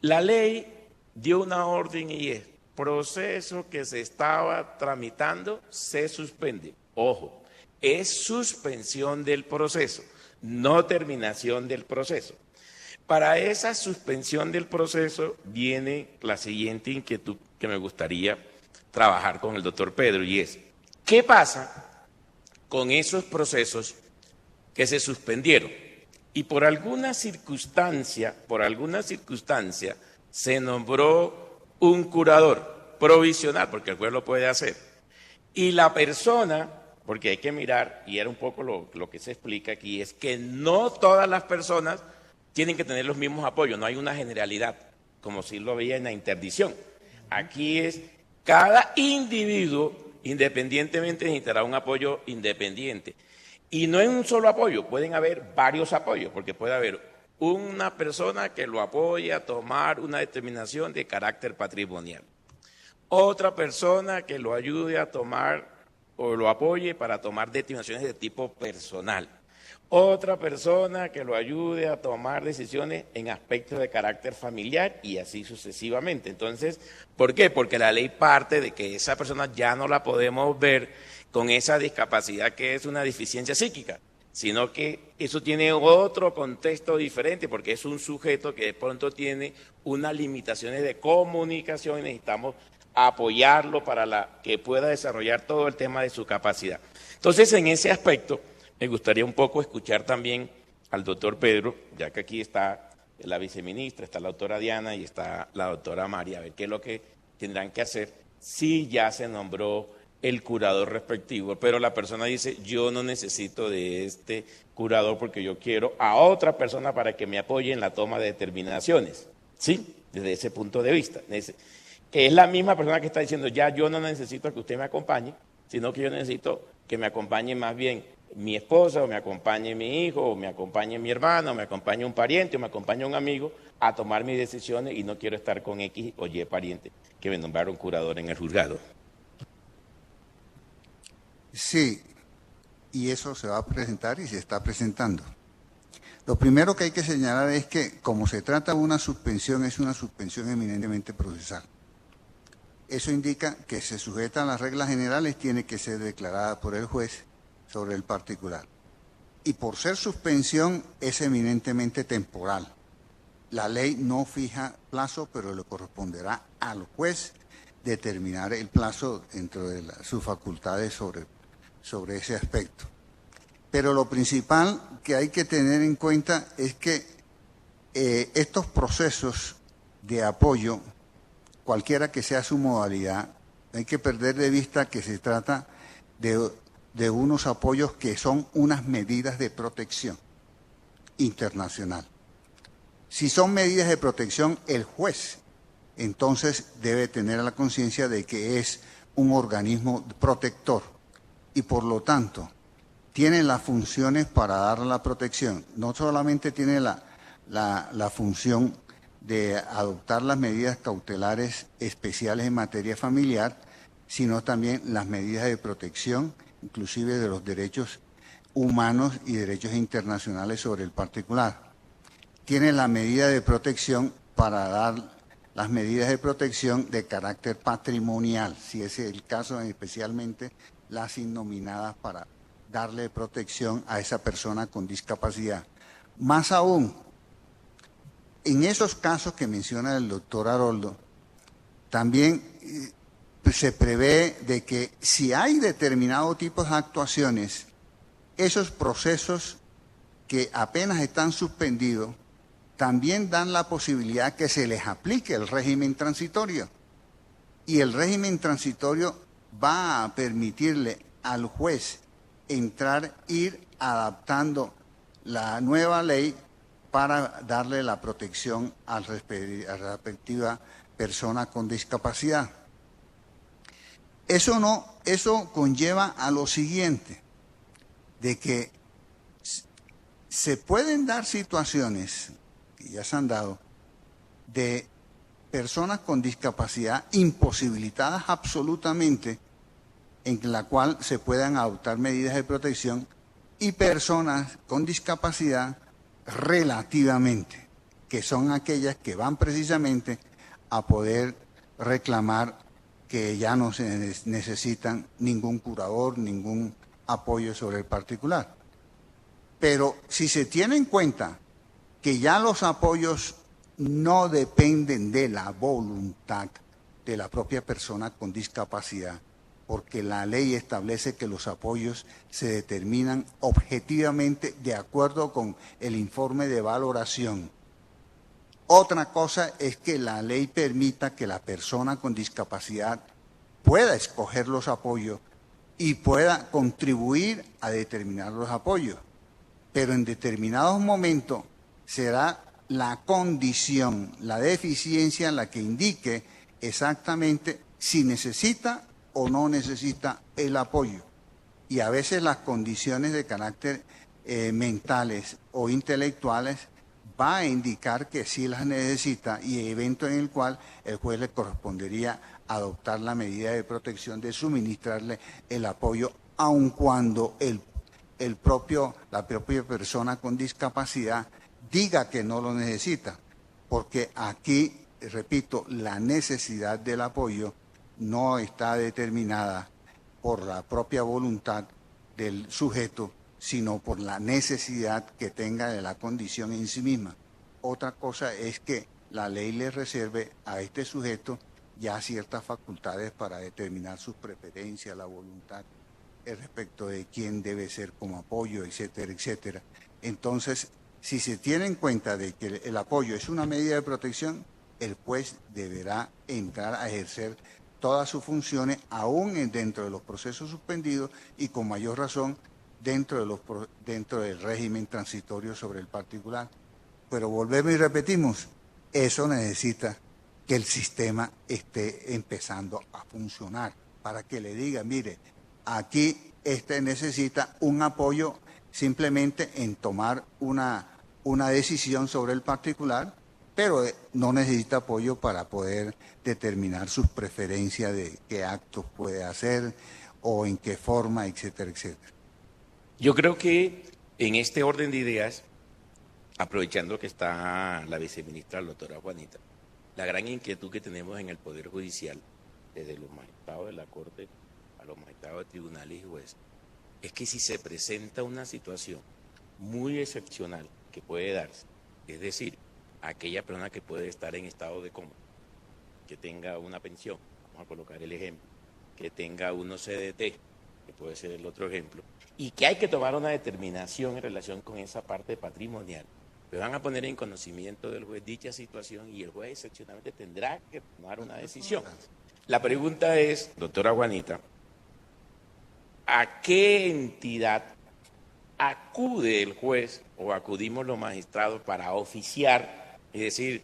la ley dio una orden y es, proceso que se estaba tramitando se suspende. Ojo, es suspensión del proceso, no terminación del proceso. Para esa suspensión del proceso viene la siguiente inquietud que me gustaría trabajar con el doctor Pedro, y es, ¿qué pasa con esos procesos que se suspendieron? Y por alguna circunstancia, se nombró un curador provisional, porque el juez lo puede hacer. Y la persona, porque hay que mirar, y era un poco lo que se explica aquí, es que no todas las personas tienen que tener los mismos apoyos, no hay una generalidad, como si lo veía en la interdicción. Aquí es cada individuo, independientemente, necesitará un apoyo independiente. Y no es un solo apoyo, pueden haber varios apoyos, porque puede haber una persona que lo apoye a tomar una determinación de carácter patrimonial, otra persona que lo ayude a tomar o lo apoye para tomar determinaciones de tipo personal, otra persona que lo ayude a tomar decisiones en aspectos de carácter familiar y así sucesivamente. Entonces, ¿por qué? Porque la ley parte de que esa persona ya no la podemos ver con esa discapacidad que es una deficiencia psíquica, sino que eso tiene otro contexto diferente, porque es un sujeto que de pronto tiene unas limitaciones de comunicación y necesitamos apoyarlo para que pueda desarrollar todo el tema de su capacidad. Entonces, en ese aspecto, me gustaría un poco escuchar también al doctor Pedro, ya que aquí está la viceministra, está la doctora Diana y está la doctora María, a ver qué es lo que tendrán que hacer si ya se nombró el curador respectivo, pero la persona dice, yo no necesito de este curador porque yo quiero a otra persona para que me apoye en la toma de determinaciones, ¿sí? Desde ese punto de vista, que es la misma persona que está diciendo, ya yo no necesito que usted me acompañe, sino que yo necesito que me acompañe más bien mi esposa, o me acompañe mi hijo, o me acompañe mi hermano, o me acompañe un pariente, o me acompañe un amigo a tomar mis decisiones y no quiero estar con X o Y pariente que me nombraron curador en el juzgado. Sí, y eso se va a presentar y se está presentando. Lo primero que hay que señalar es que, como se trata de una suspensión, es una suspensión eminentemente procesal. Eso indica que se sujeta a las reglas generales, tiene que ser declarada por el juez sobre el particular. Y por ser suspensión es eminentemente temporal. La ley no fija plazo, pero le corresponderá al juez determinar el plazo dentro de sus facultades sobre ese aspecto. Pero lo principal que hay que tener en cuenta es que estos procesos de apoyo, cualquiera que sea su modalidad, hay que perder de vista que se trata de unos apoyos que son unas medidas de protección internacional. Si son medidas de protección, el juez entonces debe tener la conciencia de que es un organismo protector y por lo tanto tiene las funciones para dar la protección. No solamente tiene la función de adoptar las medidas cautelares especiales en materia familiar, sino también las medidas de protección, inclusive de los derechos humanos y derechos internacionales sobre el particular. Tiene la medida de protección para dar las medidas de protección de carácter patrimonial, si ese es el caso, especialmente las innominadas para darle protección a esa persona con discapacidad. Más aún, en esos casos que menciona el doctor Haroldo, también se prevé de que si hay determinado tipo de actuaciones, esos procesos que apenas están suspendidos, también dan la posibilidad que se les aplique el régimen transitorio. Y el régimen transitorio va a permitirle al juez ir adaptando la nueva ley para darle la protección a la respectiva persona con discapacidad. Eso conlleva a lo siguiente, de que se pueden dar situaciones, que ya se han dado, de personas con discapacidad imposibilitadas absolutamente, en la cual se puedan adoptar medidas de protección, y personas con discapacidad relativamente, que son aquellas que van precisamente a poder reclamar que ya no se necesitan ningún curador, ningún apoyo sobre el particular. Pero si se tiene en cuenta que ya los apoyos no dependen de la voluntad de la propia persona con discapacidad, porque la ley establece que los apoyos se determinan objetivamente de acuerdo con el informe de valoración. Otra cosa es que la ley permita que la persona con discapacidad pueda escoger los apoyos y pueda contribuir a determinar los apoyos. Pero en determinados momentos será la condición, la deficiencia la que indique exactamente si necesita o no necesita el apoyo. Y a veces las condiciones de carácter mentales o intelectuales va a indicar que sí las necesita, y evento en el cual el juez le correspondería adoptar la medida de protección de suministrarle el apoyo, aun cuando la propia persona con discapacidad diga que no lo necesita, porque aquí, repito, la necesidad del apoyo no está determinada por la propia voluntad del sujeto, sino por la necesidad que tenga de la condición en sí misma. Otra cosa es que la ley le reserve a este sujeto ya ciertas facultades para determinar sus preferencias, la voluntad respecto de quién debe ser como apoyo, etcétera, etcétera. Entonces, si se tiene en cuenta de que el apoyo es una medida de protección, el juez deberá entrar a ejercer todas sus funciones, aún dentro de los procesos suspendidos y con mayor razón dentro del régimen transitorio sobre el particular. Pero volvemos y repetimos, eso necesita que el sistema esté empezando a funcionar para que le diga, mire, aquí necesita un apoyo simplemente en tomar una decisión sobre el particular, pero no necesita apoyo para poder determinar sus preferencias de qué actos puede hacer o en qué forma, etcétera, etcétera. Yo creo que en este orden de ideas, aprovechando que está la viceministra, la doctora Juanita, la gran inquietud que tenemos en el Poder Judicial, desde los magistrados de la Corte a los magistrados de tribunales y jueces, es que si se presenta una situación muy excepcional que puede darse, es decir, aquella persona que puede estar en estado de coma, que tenga una pensión, vamos a colocar el ejemplo, que tenga unos CDT, que puede ser el otro ejemplo, y que hay que tomar una determinación en relación con esa parte patrimonial, pues van a poner en conocimiento del juez dicha situación y el juez excepcionalmente tendrá que tomar una decisión. La pregunta es, doctora Juanita, ¿a qué entidad acude el juez o acudimos los magistrados para oficiar, es decir,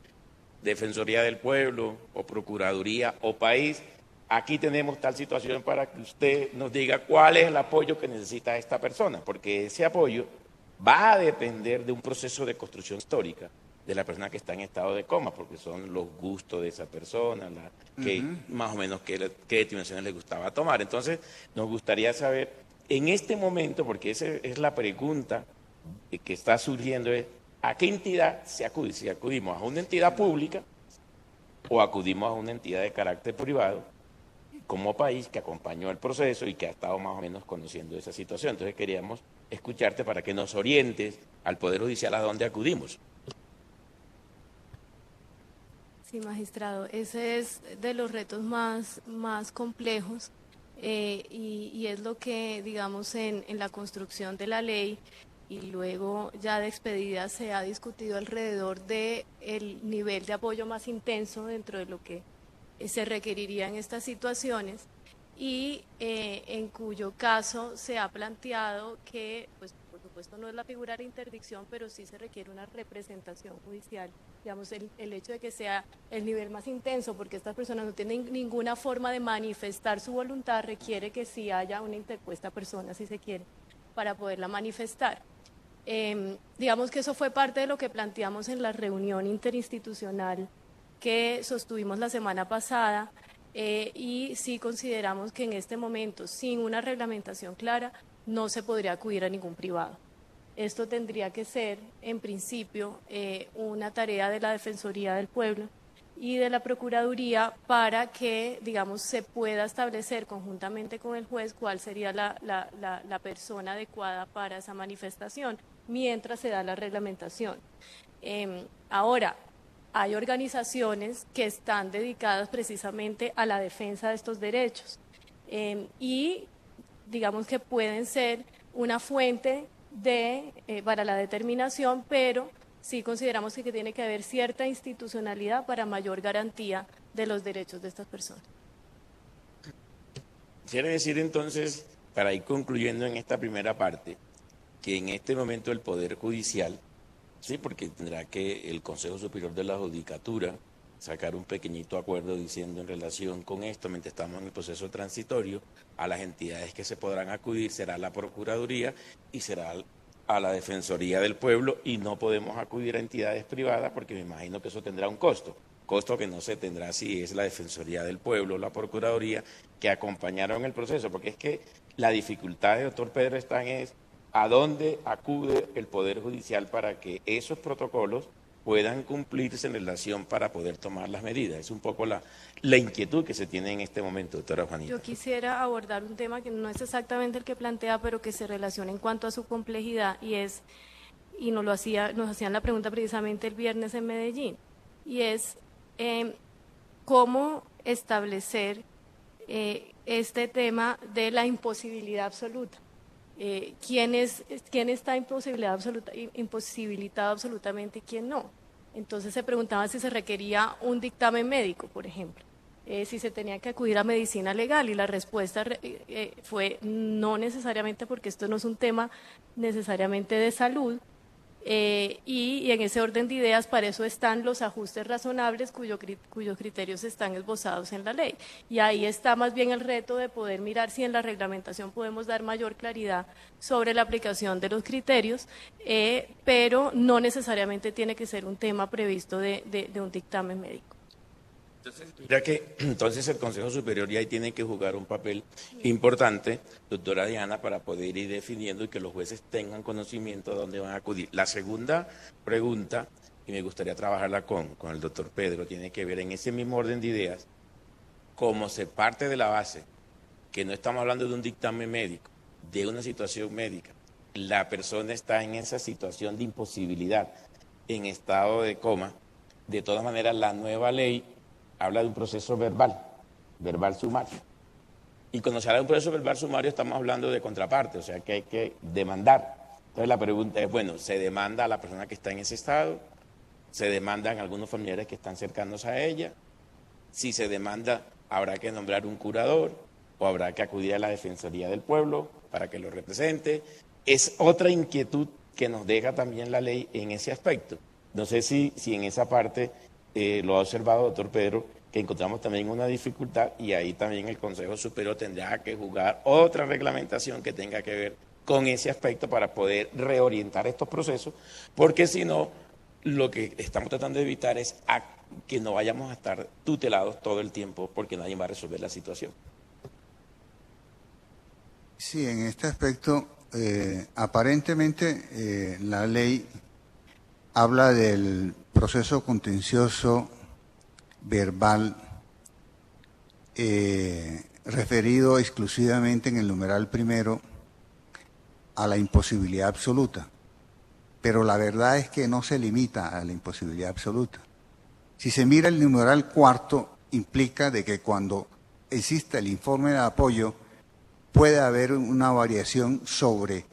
Defensoría del Pueblo o Procuraduría o país? Aquí tenemos tal situación para que usted nos diga cuál es el apoyo que necesita esta persona, porque ese apoyo va a depender de un proceso de construcción histórica de la persona que está en estado de coma, porque son los gustos de esa persona, más o menos qué determinaciones le gustaba tomar. Entonces, nos gustaría saber, en este momento, porque esa es la pregunta que está surgiendo, es ¿a qué entidad se acude? Si acudimos a una entidad pública o acudimos a una entidad de carácter privado, como país que acompañó el proceso y que ha estado más o menos conociendo esa situación. Entonces queríamos escucharte para que nos orientes al Poder Judicial a dónde acudimos. Sí, magistrado, ese es de los retos más complejos y es lo que, digamos, en la construcción de la ley y luego ya de expedida se ha discutido alrededor del nivel de apoyo más intenso dentro de lo que se requeriría en estas situaciones. y en cuyo caso se ha planteado que, pues, por supuesto no es la figura de interdicción, pero sí se requiere una representación judicial, digamos, el hecho de que sea el nivel más intenso, porque estas personas no tienen ninguna forma de manifestar su voluntad, requiere que sí haya una interpuesta persona, si se quiere, para poderla manifestar. Digamos que eso fue parte de lo que planteamos en la reunión interinstitucional que sostuvimos la semana pasada, y sí consideramos que en este momento, sin una reglamentación clara, no se podría acudir a ningún privado. Esto tendría que ser, en principio, una tarea de la Defensoría del Pueblo y de la Procuraduría para que, digamos, se pueda establecer conjuntamente con el juez cuál sería la persona adecuada para esa manifestación, mientras se da la reglamentación. Ahora, hay organizaciones que están dedicadas precisamente a la defensa de estos derechos y digamos que pueden ser una fuente para la determinación, pero sí consideramos que tiene que haber cierta institucionalidad para mayor garantía de los derechos de estas personas. Quiere decir entonces, para ir concluyendo en esta primera parte, que en este momento el Poder Judicial, sí, porque tendrá que el Consejo Superior de la Judicatura sacar un pequeñito acuerdo diciendo en relación con esto, mientras estamos en el proceso transitorio, a las entidades que se podrán acudir será la Procuraduría y será a la Defensoría del Pueblo, y no podemos acudir a entidades privadas porque me imagino que eso tendrá un costo que no se tendrá si es la Defensoría del Pueblo o la Procuraduría que acompañaron el proceso, porque es que la dificultad, doctor Pedro, está en a dónde acude el Poder Judicial para que esos protocolos puedan cumplirse en relación para poder tomar las medidas. Es un poco la inquietud que se tiene en este momento, doctora Juanita. Yo quisiera abordar un tema que no es exactamente el que plantea, pero que se relaciona en cuanto a su complejidad, y nos hacían la pregunta precisamente el viernes en Medellín, y es cómo establecer este tema de la imposibilidad absoluta. ¿Quién está imposibilitado absolutamente y quién no? Entonces se preguntaba si se requería un dictamen médico, por ejemplo, si se tenía que acudir a medicina legal, y la respuesta fue no necesariamente, porque esto no es un tema necesariamente de salud, y en ese orden de ideas para eso están los ajustes razonables cuyos criterios están esbozados en la ley, y ahí está más bien el reto de poder mirar si en la reglamentación podemos dar mayor claridad sobre la aplicación de los criterios, pero no necesariamente tiene que ser un tema previsto de un dictamen médico. Mira que entonces el Consejo Superior ya ahí tiene que jugar un papel importante, doctora Diana, para poder ir definiendo y que los jueces tengan conocimiento de dónde van a acudir. La segunda pregunta, y me gustaría trabajarla con el doctor Pedro, tiene que ver en ese mismo orden de ideas, como se parte de la base, que no estamos hablando de un dictamen médico, de una situación médica. La persona está en esa situación de imposibilidad, en estado de coma. De todas maneras, la nueva ley habla de un proceso verbal sumario. Y cuando se habla de un proceso verbal sumario estamos hablando de contraparte, o sea que hay que demandar. Entonces la pregunta es, bueno, ¿se demanda a la persona que está en ese estado? ¿Se demandan algunos familiares que están cercanos a ella? Si se demanda, ¿habrá que nombrar un curador o habrá que acudir a la Defensoría del Pueblo para que lo represente? Es otra inquietud que nos deja también la ley en ese aspecto. No sé si en esa parte lo ha observado, doctor Pedro, que encontramos también una dificultad, y ahí también el Consejo Superior tendrá que jugar otra reglamentación que tenga que ver con ese aspecto para poder reorientar estos procesos, porque si no, lo que estamos tratando de evitar es que no vayamos a estar tutelados todo el tiempo porque nadie va a resolver la situación. Sí, en este aspecto, aparentemente la ley habla del proceso contencioso verbal referido exclusivamente en el numeral primero a la imposibilidad absoluta, pero la verdad es que no se limita a la imposibilidad absoluta. Si se mira el numeral cuarto, implica de que cuando exista el informe de apoyo puede haber una variación sobre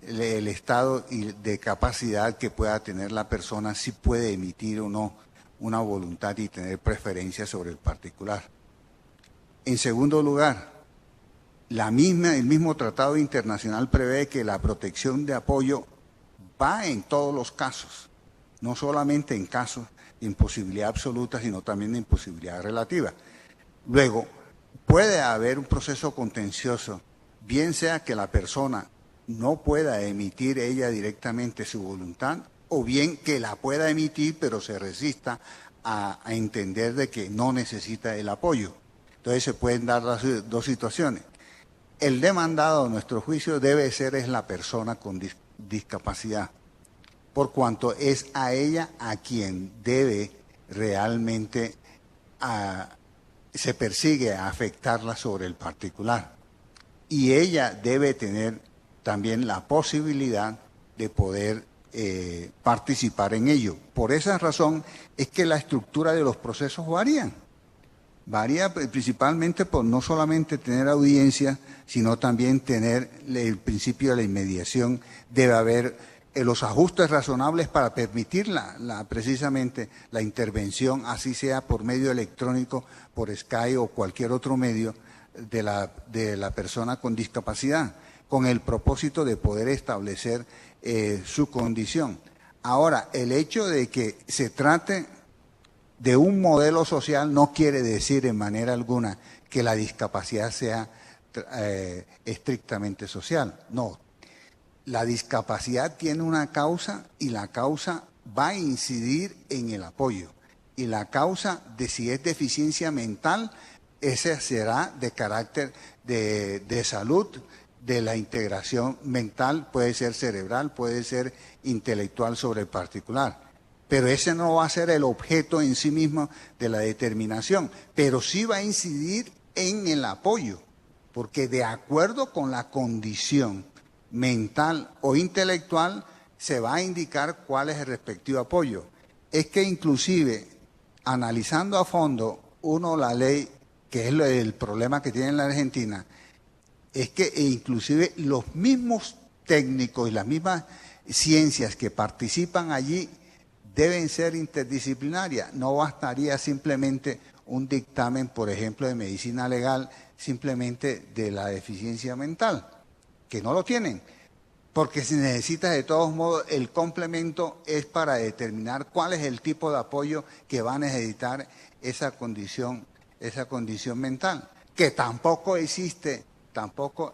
el estado de capacidad que pueda tener la persona, si puede emitir o no una voluntad y tener preferencia sobre el particular. En segundo lugar, el mismo tratado internacional prevé que la protección de apoyo va en todos los casos, no solamente en casos de imposibilidad absoluta, sino también de imposibilidad relativa. Luego, puede haber un proceso contencioso, bien sea que la persona no pueda emitir ella directamente su voluntad, o bien que la pueda emitir pero se resista a entender de que no necesita el apoyo. Entonces se pueden dar las dos situaciones. El demandado, a nuestro juicio, debe ser es la persona con discapacidad, por cuanto es a ella a quien debe realmente se persigue a afectarla sobre el particular. Y ella debe tener también la posibilidad de poder participar en ello. Por esa razón es que la estructura de los procesos varía principalmente por no solamente tener audiencia, sino también tener el principio de la inmediación. Debe haber los ajustes razonables para permitir precisamente la intervención, así sea por medio electrónico, por Skype o cualquier otro medio de la persona con discapacidad, con el propósito de poder establecer su condición. Ahora, el hecho de que se trate de un modelo social no quiere decir en manera alguna que la discapacidad sea estrictamente social. No, la discapacidad tiene una causa y la causa va a incidir en el apoyo. Y la causa de si es deficiencia mental, esa será de carácter de salud, de la integración mental, puede ser cerebral, puede ser intelectual sobre el particular. Pero ese no va a ser el objeto en sí mismo de la determinación, pero sí va a incidir en el apoyo, porque de acuerdo con la condición mental o intelectual se va a indicar cuál es el respectivo apoyo. Es que inclusive, analizando a fondo la ley, que es el problema que tiene la Argentina, es que inclusive los mismos técnicos y las mismas ciencias que participan allí deben ser interdisciplinarias. No bastaría simplemente un dictamen, por ejemplo, de medicina legal, simplemente de la deficiencia mental, que no lo tienen, porque se necesita de todos modos, el complemento es para determinar cuál es el tipo de apoyo que va a necesitar esa condición mental, que tampoco existe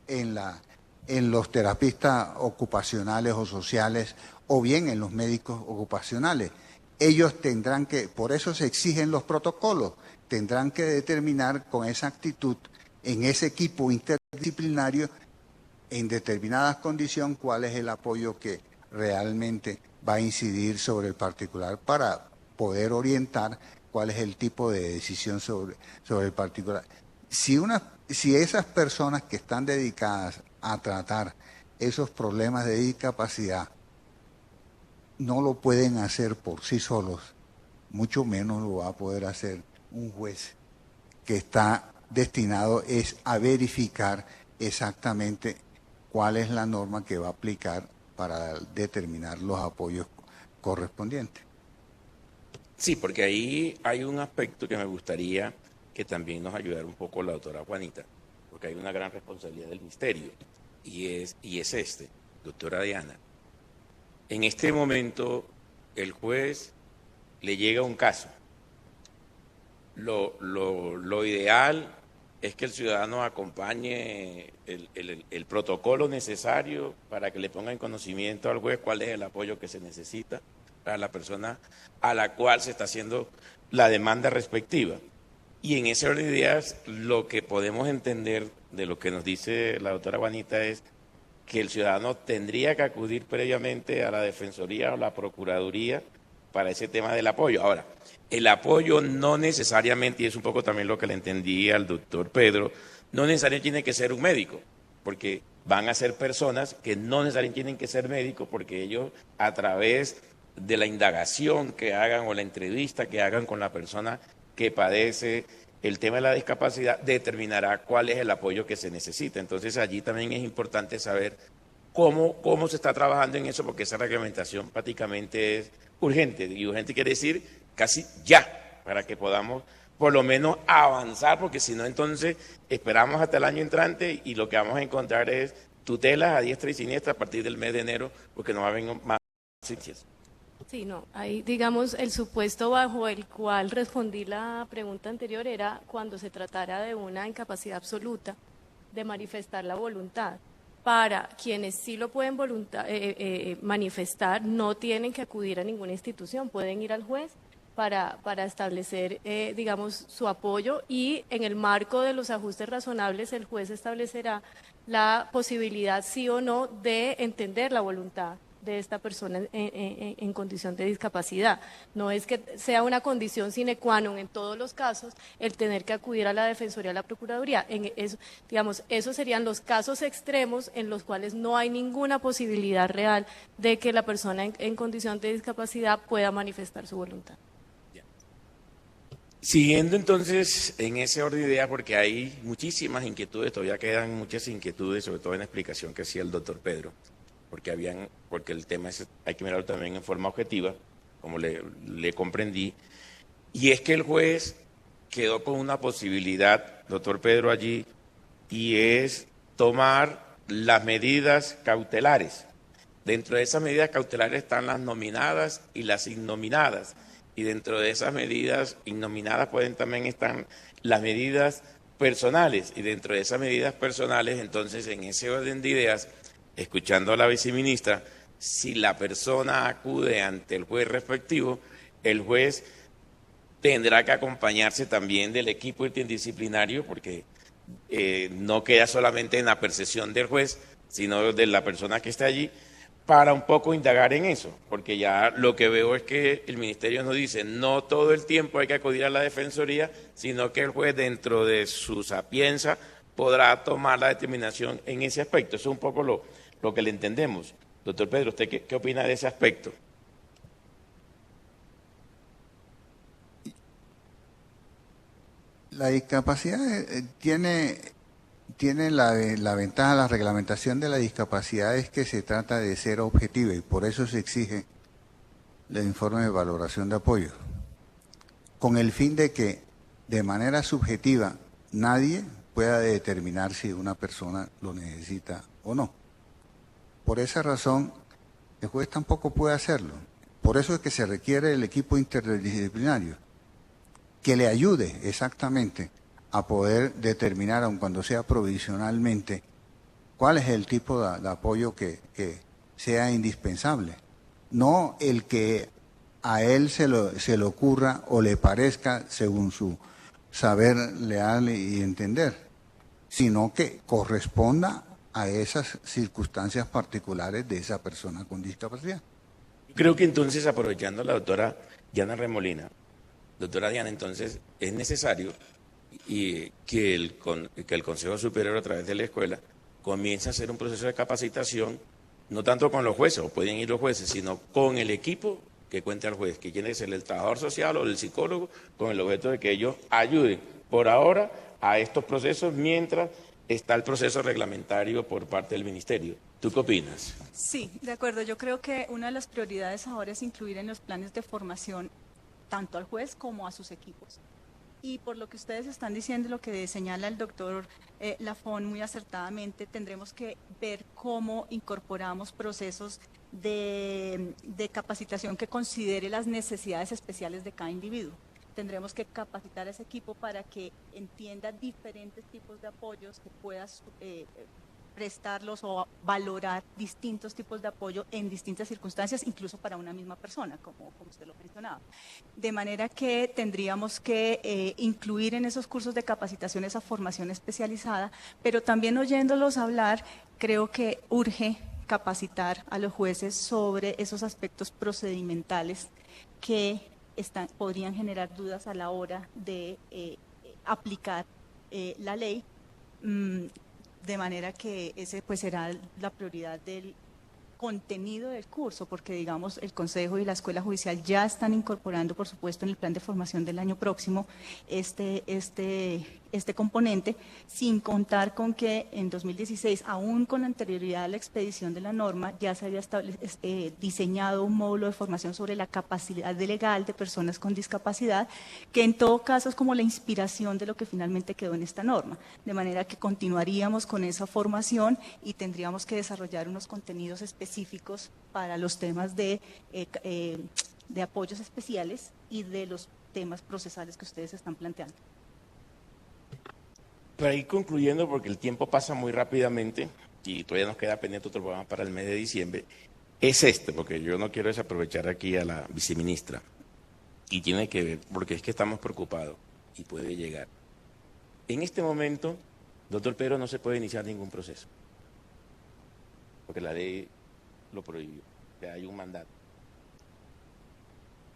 en los terapistas ocupacionales o sociales, o bien en los médicos ocupacionales. Ellos tendrán que, por eso se exigen los protocolos, tendrán que determinar con exactitud en ese equipo interdisciplinario, en determinadas condiciones, cuál es el apoyo que realmente va a incidir sobre el particular para poder orientar cuál es el tipo de decisión sobre el particular. Si esas personas que están dedicadas a tratar esos problemas de discapacidad no lo pueden hacer por sí solos, mucho menos lo va a poder hacer un juez que está destinado a verificar exactamente cuál es la norma que va a aplicar para determinar los apoyos correspondientes. Sí, porque ahí hay un aspecto que me gustaría que también nos ayudara un poco la doctora Juanita, porque hay una gran responsabilidad del ministerio, y es este, doctora Diana. En este momento, el juez le llega un caso. Lo ideal es que el ciudadano acompañe el protocolo necesario para que le ponga en conocimiento al juez cuál es el apoyo que se necesita para la persona a la cual se está haciendo la demanda respectiva. Y en ese orden de ideas, lo que podemos entender de lo que nos dice la doctora Juanita es que el ciudadano tendría que acudir previamente a la Defensoría o la Procuraduría para ese tema del apoyo. Ahora, el apoyo no necesariamente, y es un poco también lo que le entendí al doctor Pedro, no necesariamente tiene que ser un médico, porque van a ser personas que no necesariamente tienen que ser médicos, porque ellos a través de la indagación que hagan o la entrevista que hagan con la persona que padece el tema de la discapacidad, determinará cuál es el apoyo que se necesita. Entonces allí también es importante saber cómo se está trabajando en eso, porque esa reglamentación prácticamente es urgente, y urgente quiere decir casi ya, para que podamos por lo menos avanzar, porque si no entonces esperamos hasta el año entrante y lo que vamos a encontrar es tutelas a diestra y siniestra a partir del mes de enero, porque no va a haber más sitios. Sí, no, ahí digamos el supuesto bajo el cual respondí la pregunta anterior era cuando se tratara de una incapacidad absoluta de manifestar la voluntad. Para quienes sí lo pueden manifestar, no tienen que acudir a ninguna institución, pueden ir al juez para establecer, digamos, su apoyo, y en el marco de los ajustes razonables el juez establecerá la posibilidad, sí o no, de entender la voluntad de esta persona en condición de discapacidad. No es que sea una condición sine qua non en todos los casos el tener que acudir a la Defensoría, a la Procuraduría. Digamos, esos serían los casos extremos en los cuales no hay ninguna posibilidad real de que la persona en condición de discapacidad pueda manifestar su voluntad. Siguiendo entonces en ese orden de ideas, porque hay muchísimas inquietudes, todavía quedan muchas inquietudes, sobre todo en la explicación que hacía el doctor Pedro, porque el tema hay que mirarlo también en forma objetiva, como le comprendí, y es que el juez quedó con una posibilidad, doctor Pedro, allí, y es tomar las medidas cautelares. Dentro de esas medidas cautelares están las nominadas y las innominadas, y dentro de esas medidas innominadas también están las medidas personales, y dentro de esas medidas personales, entonces, en ese orden de ideas, escuchando a la viceministra, si la persona acude ante el juez respectivo, el juez tendrá que acompañarse también del equipo interdisciplinario, porque no queda solamente en la percepción del juez, sino de la persona que está allí, para un poco indagar en eso, porque ya lo que veo es que el ministerio nos dice, no todo el tiempo hay que acudir a la Defensoría, sino que el juez, dentro de su sapienza, podrá tomar la determinación en ese aspecto. Eso es un poco lo que le entendemos. Doctor Pedro, ¿usted qué opina de ese aspecto? La discapacidad tiene la ventaja, la reglamentación de la discapacidad es que se trata de ser objetiva y por eso se exige el informe de valoración de apoyo, con el fin de que de manera subjetiva nadie pueda determinar si una persona lo necesita o no. Por esa razón, el juez tampoco puede hacerlo. Por eso es que se requiere el equipo interdisciplinario, que le ayude exactamente a poder determinar, aun cuando sea provisionalmente, cuál es el tipo de apoyo que sea indispensable. No el que a él se le ocurra o le parezca según su saber leal y entender, sino que corresponda a esas circunstancias particulares de esa persona con discapacidad. Creo que entonces, aprovechando a la doctora Diana Remolina, doctora Diana, entonces es necesario que el Consejo Superior, a través de la escuela, comience a hacer un proceso de capacitación, no tanto con los jueces, o pueden ir los jueces, sino con el equipo que cuenta el juez, que tiene que ser el trabajador social o el psicólogo, con el objeto de que ellos ayuden por ahora a estos procesos mientras está el proceso reglamentario por parte del ministerio. ¿Tú qué opinas? Sí, de acuerdo. Yo creo que una de las prioridades ahora es incluir en los planes de formación tanto al juez como a sus equipos. Y por lo que ustedes están diciendo, lo que señala el doctor Lafón muy acertadamente, tendremos que ver cómo incorporamos procesos de capacitación que considere las necesidades especiales de cada individuo. Tendremos que capacitar a ese equipo para que entienda diferentes tipos de apoyos, que puedas prestarlos o valorar distintos tipos de apoyo en distintas circunstancias, incluso para una misma persona, como usted lo mencionaba. De manera que tendríamos que incluir en esos cursos de capacitación esa formación especializada, pero también oyéndolos hablar, creo que urge capacitar a los jueces sobre esos aspectos procedimentales que podrían generar dudas a la hora de aplicar la ley, de manera que ese pues será la prioridad del contenido del curso, porque digamos el Consejo y la Escuela Judicial ya están incorporando, por supuesto, en el plan de formación del año próximo este este componente, sin contar con que en 2016, aún con anterioridad a la expedición de la norma, ya se había diseñado un módulo de formación sobre la capacidad legal de personas con discapacidad, que en todo caso es como la inspiración de lo que finalmente quedó en esta norma, de manera que continuaríamos con esa formación y tendríamos que desarrollar unos contenidos específicos para los temas de apoyos especiales y de los temas procesales que ustedes están planteando. Para ir concluyendo, porque el tiempo pasa muy rápidamente y todavía nos queda pendiente otro programa para el mes de diciembre, es porque yo no quiero desaprovechar aquí a la viceministra, y tiene que ver, porque es que estamos preocupados y puede llegar. En este momento, doctor Pedro, no se puede iniciar ningún proceso, porque la ley lo prohibió, que hay un mandato.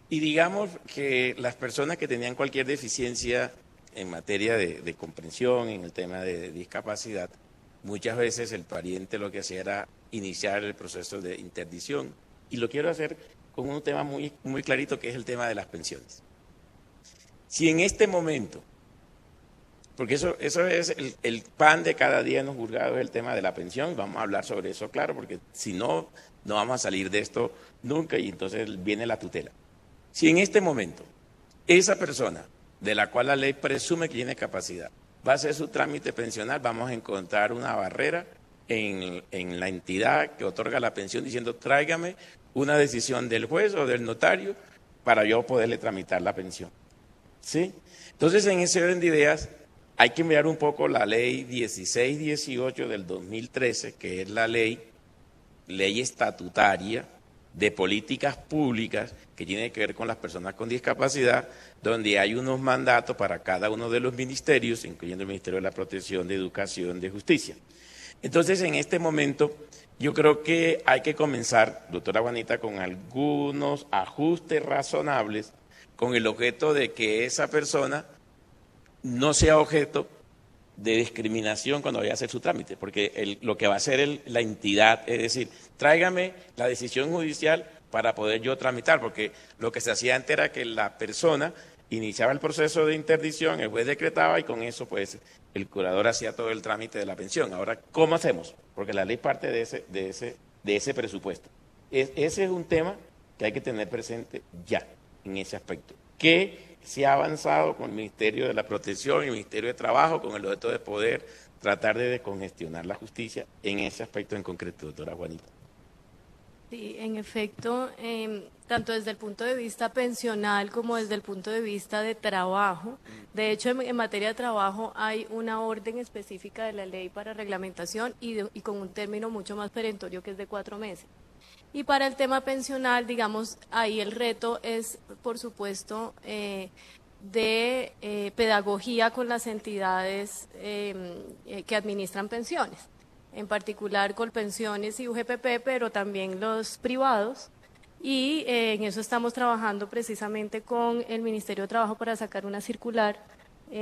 Y digamos que las personas que tenían cualquier deficiencia en materia de comprensión, en el tema de discapacidad, muchas veces el pariente lo que hacía era iniciar el proceso de interdicción. Y lo quiero hacer con un tema muy, muy clarito, que es el tema de las pensiones. Si en este momento, porque eso es el pan de cada día en los juzgados, es el tema de la pensión, vamos a hablar sobre eso, claro, porque si no, no vamos a salir de esto nunca y entonces viene la tutela. Si en este momento esa persona de la cual la ley presume que tiene capacidad va a hacer su trámite pensional, vamos a encontrar una barrera en la entidad que otorga la pensión diciendo tráigame una decisión del juez o del notario para yo poderle tramitar la pensión. ¿Sí? Entonces, en ese orden de ideas, hay que mirar un poco la ley 1618 del 2013, que es la ley estatutaria de políticas públicas que tiene que ver con las personas con discapacidad, donde hay unos mandatos para cada uno de los ministerios, incluyendo el Ministerio de la Protección, de Educación, de Justicia. Entonces, en este momento, yo creo que hay que comenzar, doctora Juanita, con algunos ajustes razonables con el objeto de que esa persona no sea objeto de discriminación cuando vaya a hacer su trámite, porque lo que va a hacer la entidad es decir, tráigame la decisión judicial para poder yo tramitar, porque lo que se hacía antes era que la persona iniciaba el proceso de interdicción, el juez decretaba y con eso pues el curador hacía todo el trámite de la pensión. Ahora, ¿cómo hacemos? Porque la ley parte de ese presupuesto. Ese es un tema que hay que tener presente ya en ese aspecto. Que se ha avanzado con el Ministerio de la Protección y el Ministerio de Trabajo con el objeto de poder tratar de descongestionar la justicia en ese aspecto en concreto, doctora Juanita. Sí, en efecto, tanto desde el punto de vista pensional como desde el punto de vista de trabajo. De hecho, en materia de trabajo hay una orden específica de la ley para reglamentación y con un término mucho más perentorio que es de 4 meses. Y para el tema pensional, digamos, ahí el reto es, por supuesto, de pedagogía con las entidades que administran pensiones, en particular Colpensiones y UGPP, pero también los privados. Y en eso estamos trabajando precisamente con el Ministerio de Trabajo para sacar una circular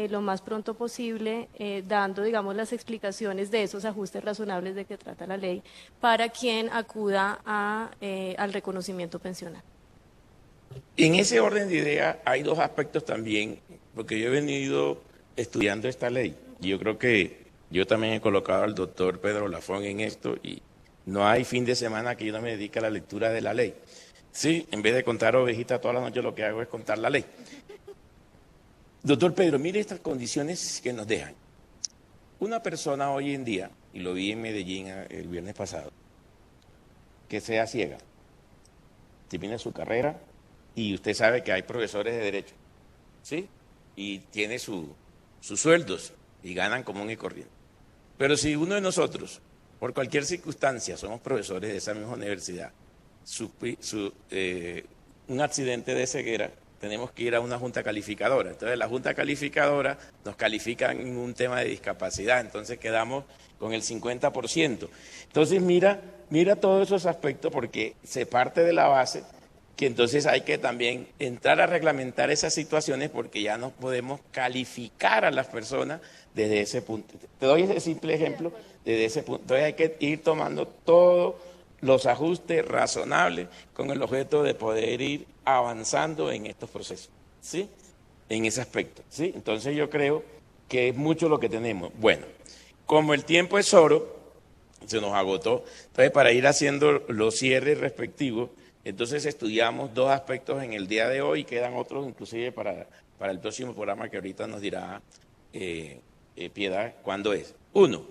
lo más pronto posible, dando, digamos, las explicaciones de esos ajustes razonables de que trata la ley para quien acuda al reconocimiento pensional. En ese orden de idea hay dos aspectos también, porque yo he venido estudiando esta ley y yo creo que yo también he colocado al doctor Pedro Lafón en esto y no hay fin de semana que yo no me dedique a la lectura de la ley. Sí, en vez de contar ovejitas toda la noche lo que hago es contar la ley. Doctor Pedro, mire estas condiciones que nos dejan. Una persona hoy en día, y lo vi en Medellín el viernes pasado, que sea ciega, termina su carrera y usted sabe que hay profesores de derecho, ¿sí? Y tiene sus sueldos y ganan común y corriente. Pero si uno de nosotros, por cualquier circunstancia, somos profesores de esa misma universidad, un accidente de ceguera, tenemos que ir a una junta calificadora. Entonces la junta calificadora nos califica en un tema de discapacidad, entonces quedamos con el 50%. Entonces mira todos esos aspectos porque se parte de la base que entonces hay que también entrar a reglamentar esas situaciones porque ya no podemos calificar a las personas desde ese punto. Te doy ese simple ejemplo desde ese punto. Entonces hay que ir tomando todos los ajustes razonables con el objeto de poder ir avanzando en estos procesos, ¿sí? En ese aspecto, ¿sí? Entonces yo creo que es mucho lo que tenemos. Bueno, como el tiempo es oro, se nos agotó. Entonces, para ir haciendo los cierres respectivos, entonces estudiamos dos aspectos en el día de hoy, quedan otros inclusive para el próximo programa que ahorita nos dirá Piedad cuándo es. Uno,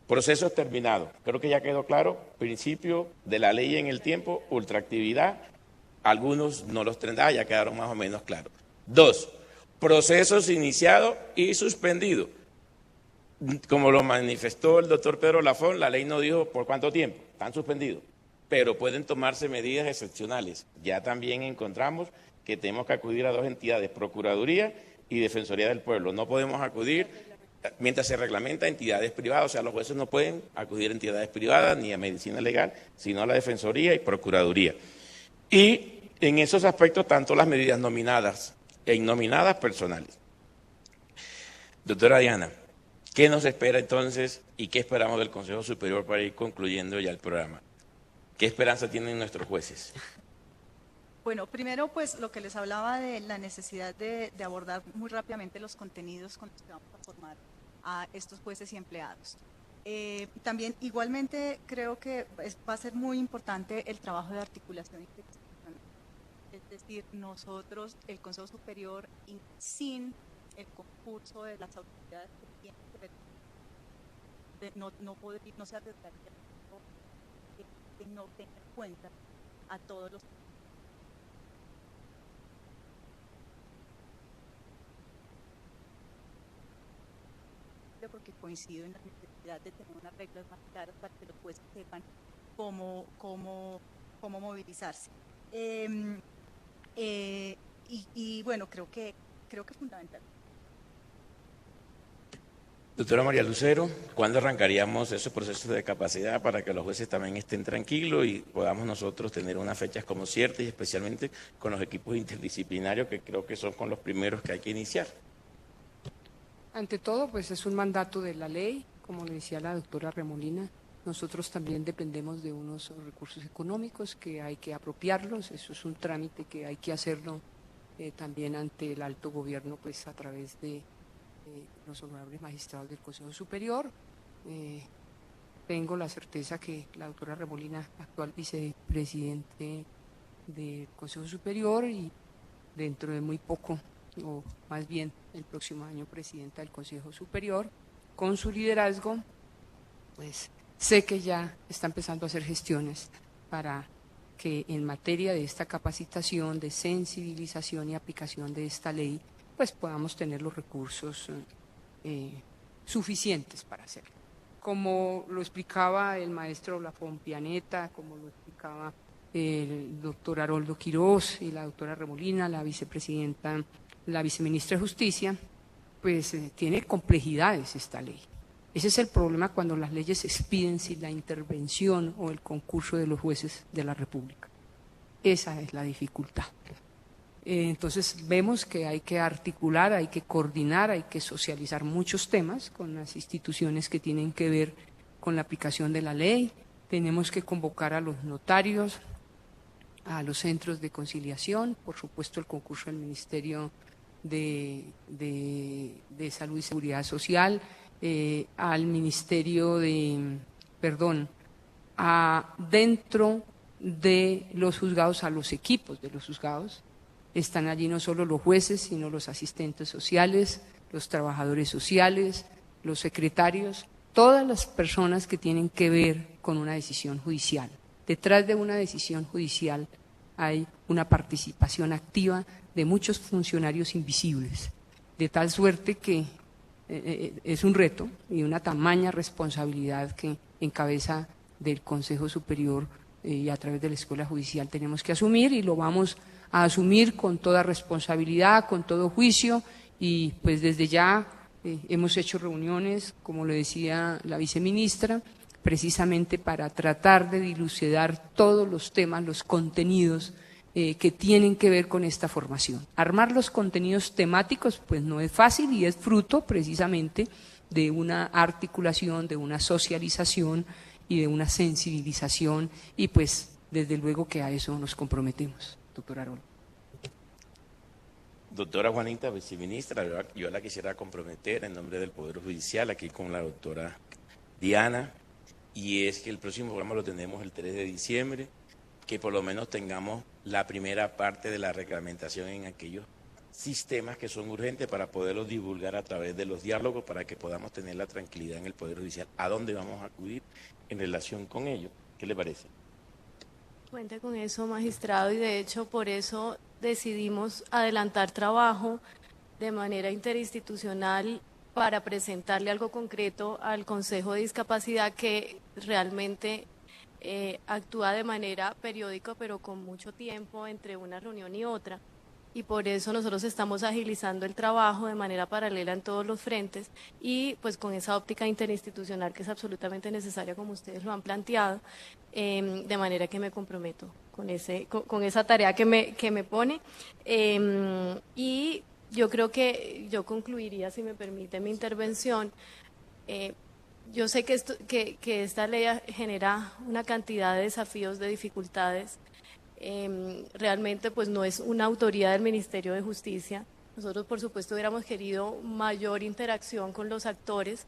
procesos terminados. Creo que ya quedó claro, principio de la ley en el tiempo, ultraactividad, algunos no los tendrán, ya quedaron más o menos claros. Dos, procesos iniciados y suspendidos. Como lo manifestó el doctor Pedro Lafón, la ley no dijo por cuánto tiempo, están suspendidos, pero pueden tomarse medidas excepcionales. Ya también encontramos que tenemos que acudir a dos entidades, Procuraduría y Defensoría del Pueblo. No podemos acudir, mientras se reglamenta, a entidades privadas, o sea, los jueces no pueden acudir a entidades privadas ni a medicina legal, sino a la Defensoría y Procuraduría. Y en esos aspectos, tanto las medidas nominadas e innominadas personales. Doctora Diana, ¿qué nos espera entonces y qué esperamos del Consejo Superior para ir concluyendo ya el programa? ¿Qué esperanza tienen nuestros jueces? Bueno, primero pues lo que les hablaba de la necesidad de abordar muy rápidamente los contenidos con los que vamos a formar a estos jueces y empleados. También igualmente creo que va a ser muy importante el trabajo de articulación institucional. Es decir, nosotros, el Consejo Superior, sin el concurso de las autoridades que tienen que ver, no se arriesgaría que no tenga en cuenta a todos los porque coincido en la necesidad de tener unas reglas más claras para que los jueces sepan cómo movilizarse. Y bueno, creo que es fundamental. Doctora María Lucero, ¿cuándo arrancaríamos esos procesos de capacidad para que los jueces también estén tranquilos y podamos nosotros tener unas fechas como ciertas y especialmente con los equipos interdisciplinarios que creo que son con los primeros que hay que iniciar? Ante todo, pues es un mandato de la ley, como le decía la doctora Remolina, nosotros también dependemos de unos recursos económicos que hay que apropiarlos, eso es un trámite que hay que hacerlo también ante el alto gobierno, pues a través de los honorables magistrados del Consejo Superior. Tengo la certeza que la doctora Remolina, actual vicepresidente del Consejo Superior y dentro de muy poco, o más bien el próximo año presidenta del Consejo Superior, con su liderazgo, pues sé que ya está empezando a hacer gestiones para que en materia de esta capacitación, de sensibilización y aplicación de esta ley, pues podamos tener los recursos suficientes para hacerlo. Como lo explicaba el maestro Lafón Pianeta, como lo explicaba el doctor Haroldo Quirós y la doctora Remolina, la vicepresidenta, la viceministra de Justicia, pues tiene complejidades esta ley. Ese es el problema cuando las leyes se expiden sin la intervención o el concurso de los jueces de la República. Esa es la dificultad. Entonces vemos que hay que articular, hay que coordinar, hay que socializar muchos temas con las instituciones que tienen que ver con la aplicación de la ley. Tenemos que convocar a los notarios, a los centros de conciliación, por supuesto el concurso del Ministerio de Salud y Seguridad Social, al Ministerio dentro de los juzgados, a los equipos de los juzgados. Están allí no solo los jueces, sino los asistentes sociales, los trabajadores sociales, los secretarios, todas las personas que tienen que ver con una decisión judicial. Detrás de una decisión judicial hay una participación activa de muchos funcionarios invisibles, de tal suerte que es un reto y una tamaña responsabilidad que en cabeza del Consejo Superior y a través de la Escuela Judicial tenemos que asumir, y lo vamos a asumir con toda responsabilidad, con todo juicio, y pues desde ya hemos hecho reuniones, como lo decía la viceministra, precisamente para tratar de dilucidar todos los temas, los contenidos que tienen que ver con esta formación. Armar los contenidos temáticos pues no es fácil y es fruto precisamente de una articulación, de una socialización y de una sensibilización, y pues desde luego que a eso nos comprometemos, doctor Haroldo. Doctora Juanita, viceministra, yo la quisiera comprometer en nombre del Poder Judicial, aquí con la doctora Diana, y es que el próximo programa lo tenemos el 3 de diciembre, que por lo menos tengamos la primera parte de la reglamentación en aquellos sistemas que son urgentes para poderlos divulgar a través de los diálogos, para que podamos tener la tranquilidad en el Poder Judicial. ¿A dónde vamos a acudir en relación con ello? ¿Qué le parece? Cuente con eso, magistrado, y de hecho por eso decidimos adelantar trabajo de manera interinstitucional para presentarle algo concreto al Consejo de Discapacidad, que realmente actúa de manera periódica, pero con mucho tiempo entre una reunión y otra. Y por eso nosotros estamos agilizando el trabajo de manera paralela en todos los frentes y pues con esa óptica interinstitucional que es absolutamente necesaria, como ustedes lo han planteado, de manera que me comprometo con esa tarea que me pone. Y yo creo que yo concluiría, si me permite mi intervención. Yo sé que esta ley genera una cantidad de desafíos, de dificultades. Realmente pues no es una autoría del Ministerio de Justicia. Nosotros por supuesto hubiéramos querido mayor interacción con los actores,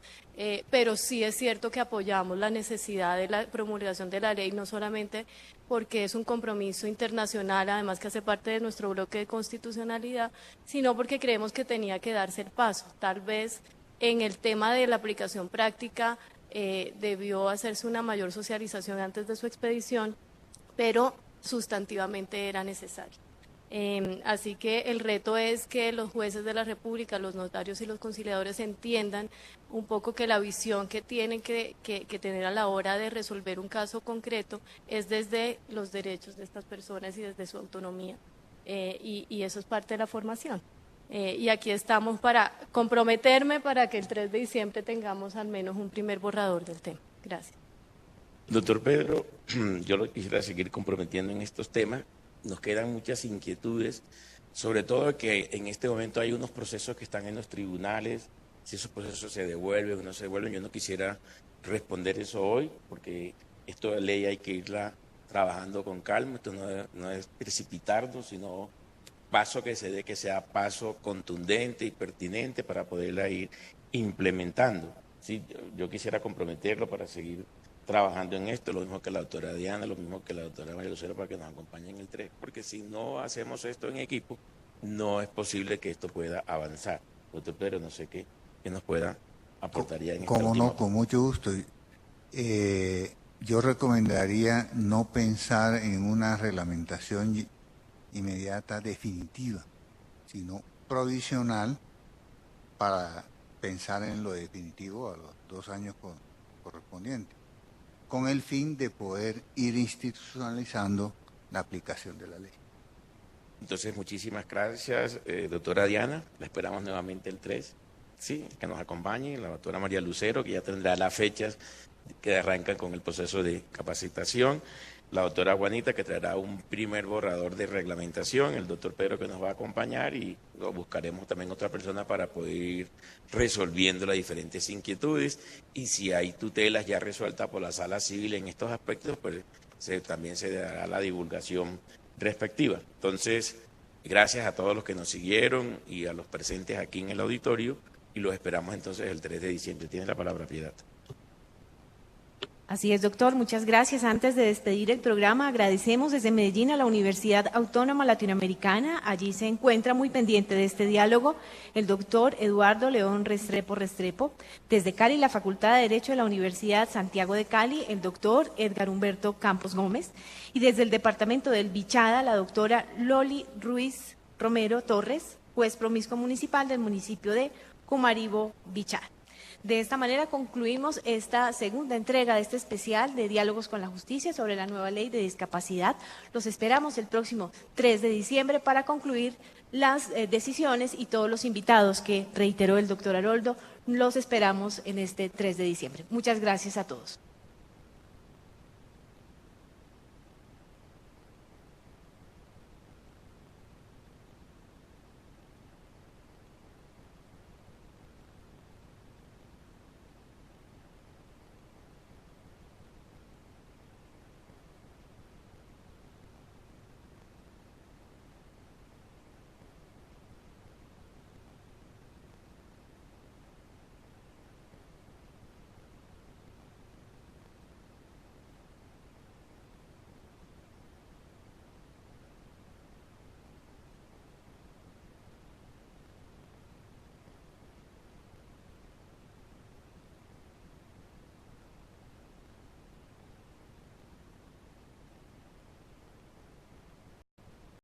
pero sí es cierto que apoyamos la necesidad de la promulgación de la ley, no solamente porque es un compromiso internacional, además que hace parte de nuestro bloque de constitucionalidad, sino porque creemos que tenía que darse el paso. Tal vez en el tema de la aplicación práctica debió hacerse una mayor socialización antes de su expedición, pero sustantivamente era necesario. Así que el reto es que los jueces de la República, los notarios y los conciliadores entiendan un poco que la visión que tienen que tener a la hora de resolver un caso concreto es desde los derechos de estas personas y desde su autonomía, y eso es parte de la formación. Y aquí estamos para comprometerme para que el 3 de diciembre tengamos al menos un primer borrador del tema. Gracias. Doctor Pedro, yo lo quisiera seguir comprometiendo en estos temas. Nos quedan muchas inquietudes, sobre todo que en este momento hay unos procesos que están en los tribunales, si esos procesos se devuelven o no se devuelven. Yo no quisiera responder eso hoy, porque esto de ley hay que irla trabajando con calma, esto no es precipitarnos, sino paso que se dé, que sea paso contundente y pertinente para poderla ir implementando. Sí, yo quisiera comprometerlo para seguir trabajando en esto, lo mismo que la doctora Diana, lo mismo que la doctora María Lucero, para que nos acompañen en el 3, porque si no hacemos esto en equipo, no es posible que esto pueda avanzar. Doctor Pedro, no sé qué nos pueda aportar ya en esta Como última no, con mucho gusto. Yo recomendaría no pensar en una reglamentación inmediata definitiva, sino provisional, para pensar en lo definitivo a los 2 años correspondientes, con el fin de poder ir institucionalizando la aplicación de la ley. Entonces, muchísimas gracias, doctora Diana. La esperamos nuevamente el 3, sí, que nos acompañe. La doctora María Lucero, que ya tendrá las fechas que arrancan con el proceso de capacitación. La doctora Juanita, que traerá un primer borrador de reglamentación. El doctor Pedro, que nos va a acompañar, y buscaremos también otra persona para poder ir resolviendo las diferentes inquietudes. Y si hay tutelas ya resueltas por la sala civil en estos aspectos, pues también se dará la divulgación respectiva. Entonces, gracias a todos los que nos siguieron y a los presentes aquí en el auditorio, y los esperamos entonces el 3 de diciembre. Tiene la palabra, Piedad. Así es, doctor. Muchas gracias. Antes de despedir el programa, agradecemos desde Medellín a la Universidad Autónoma Latinoamericana. Allí se encuentra muy pendiente de este diálogo el doctor Eduardo León Restrepo. Desde Cali, la Facultad de Derecho de la Universidad Santiago de Cali, el doctor Edgar Humberto Campos Gómez. Y desde el Departamento del Bichada, la doctora Loli Ruiz Romero Torres, juez promiscuo municipal del municipio de Cumaribo, Bichada. De esta manera concluimos esta segunda entrega de este especial de Diálogos con la Justicia sobre la nueva ley de discapacidad. Los esperamos el próximo 3 de diciembre para concluir las decisiones, y todos los invitados que reiteró el doctor Haroldo, los esperamos en este 3 de diciembre. Muchas gracias a todos.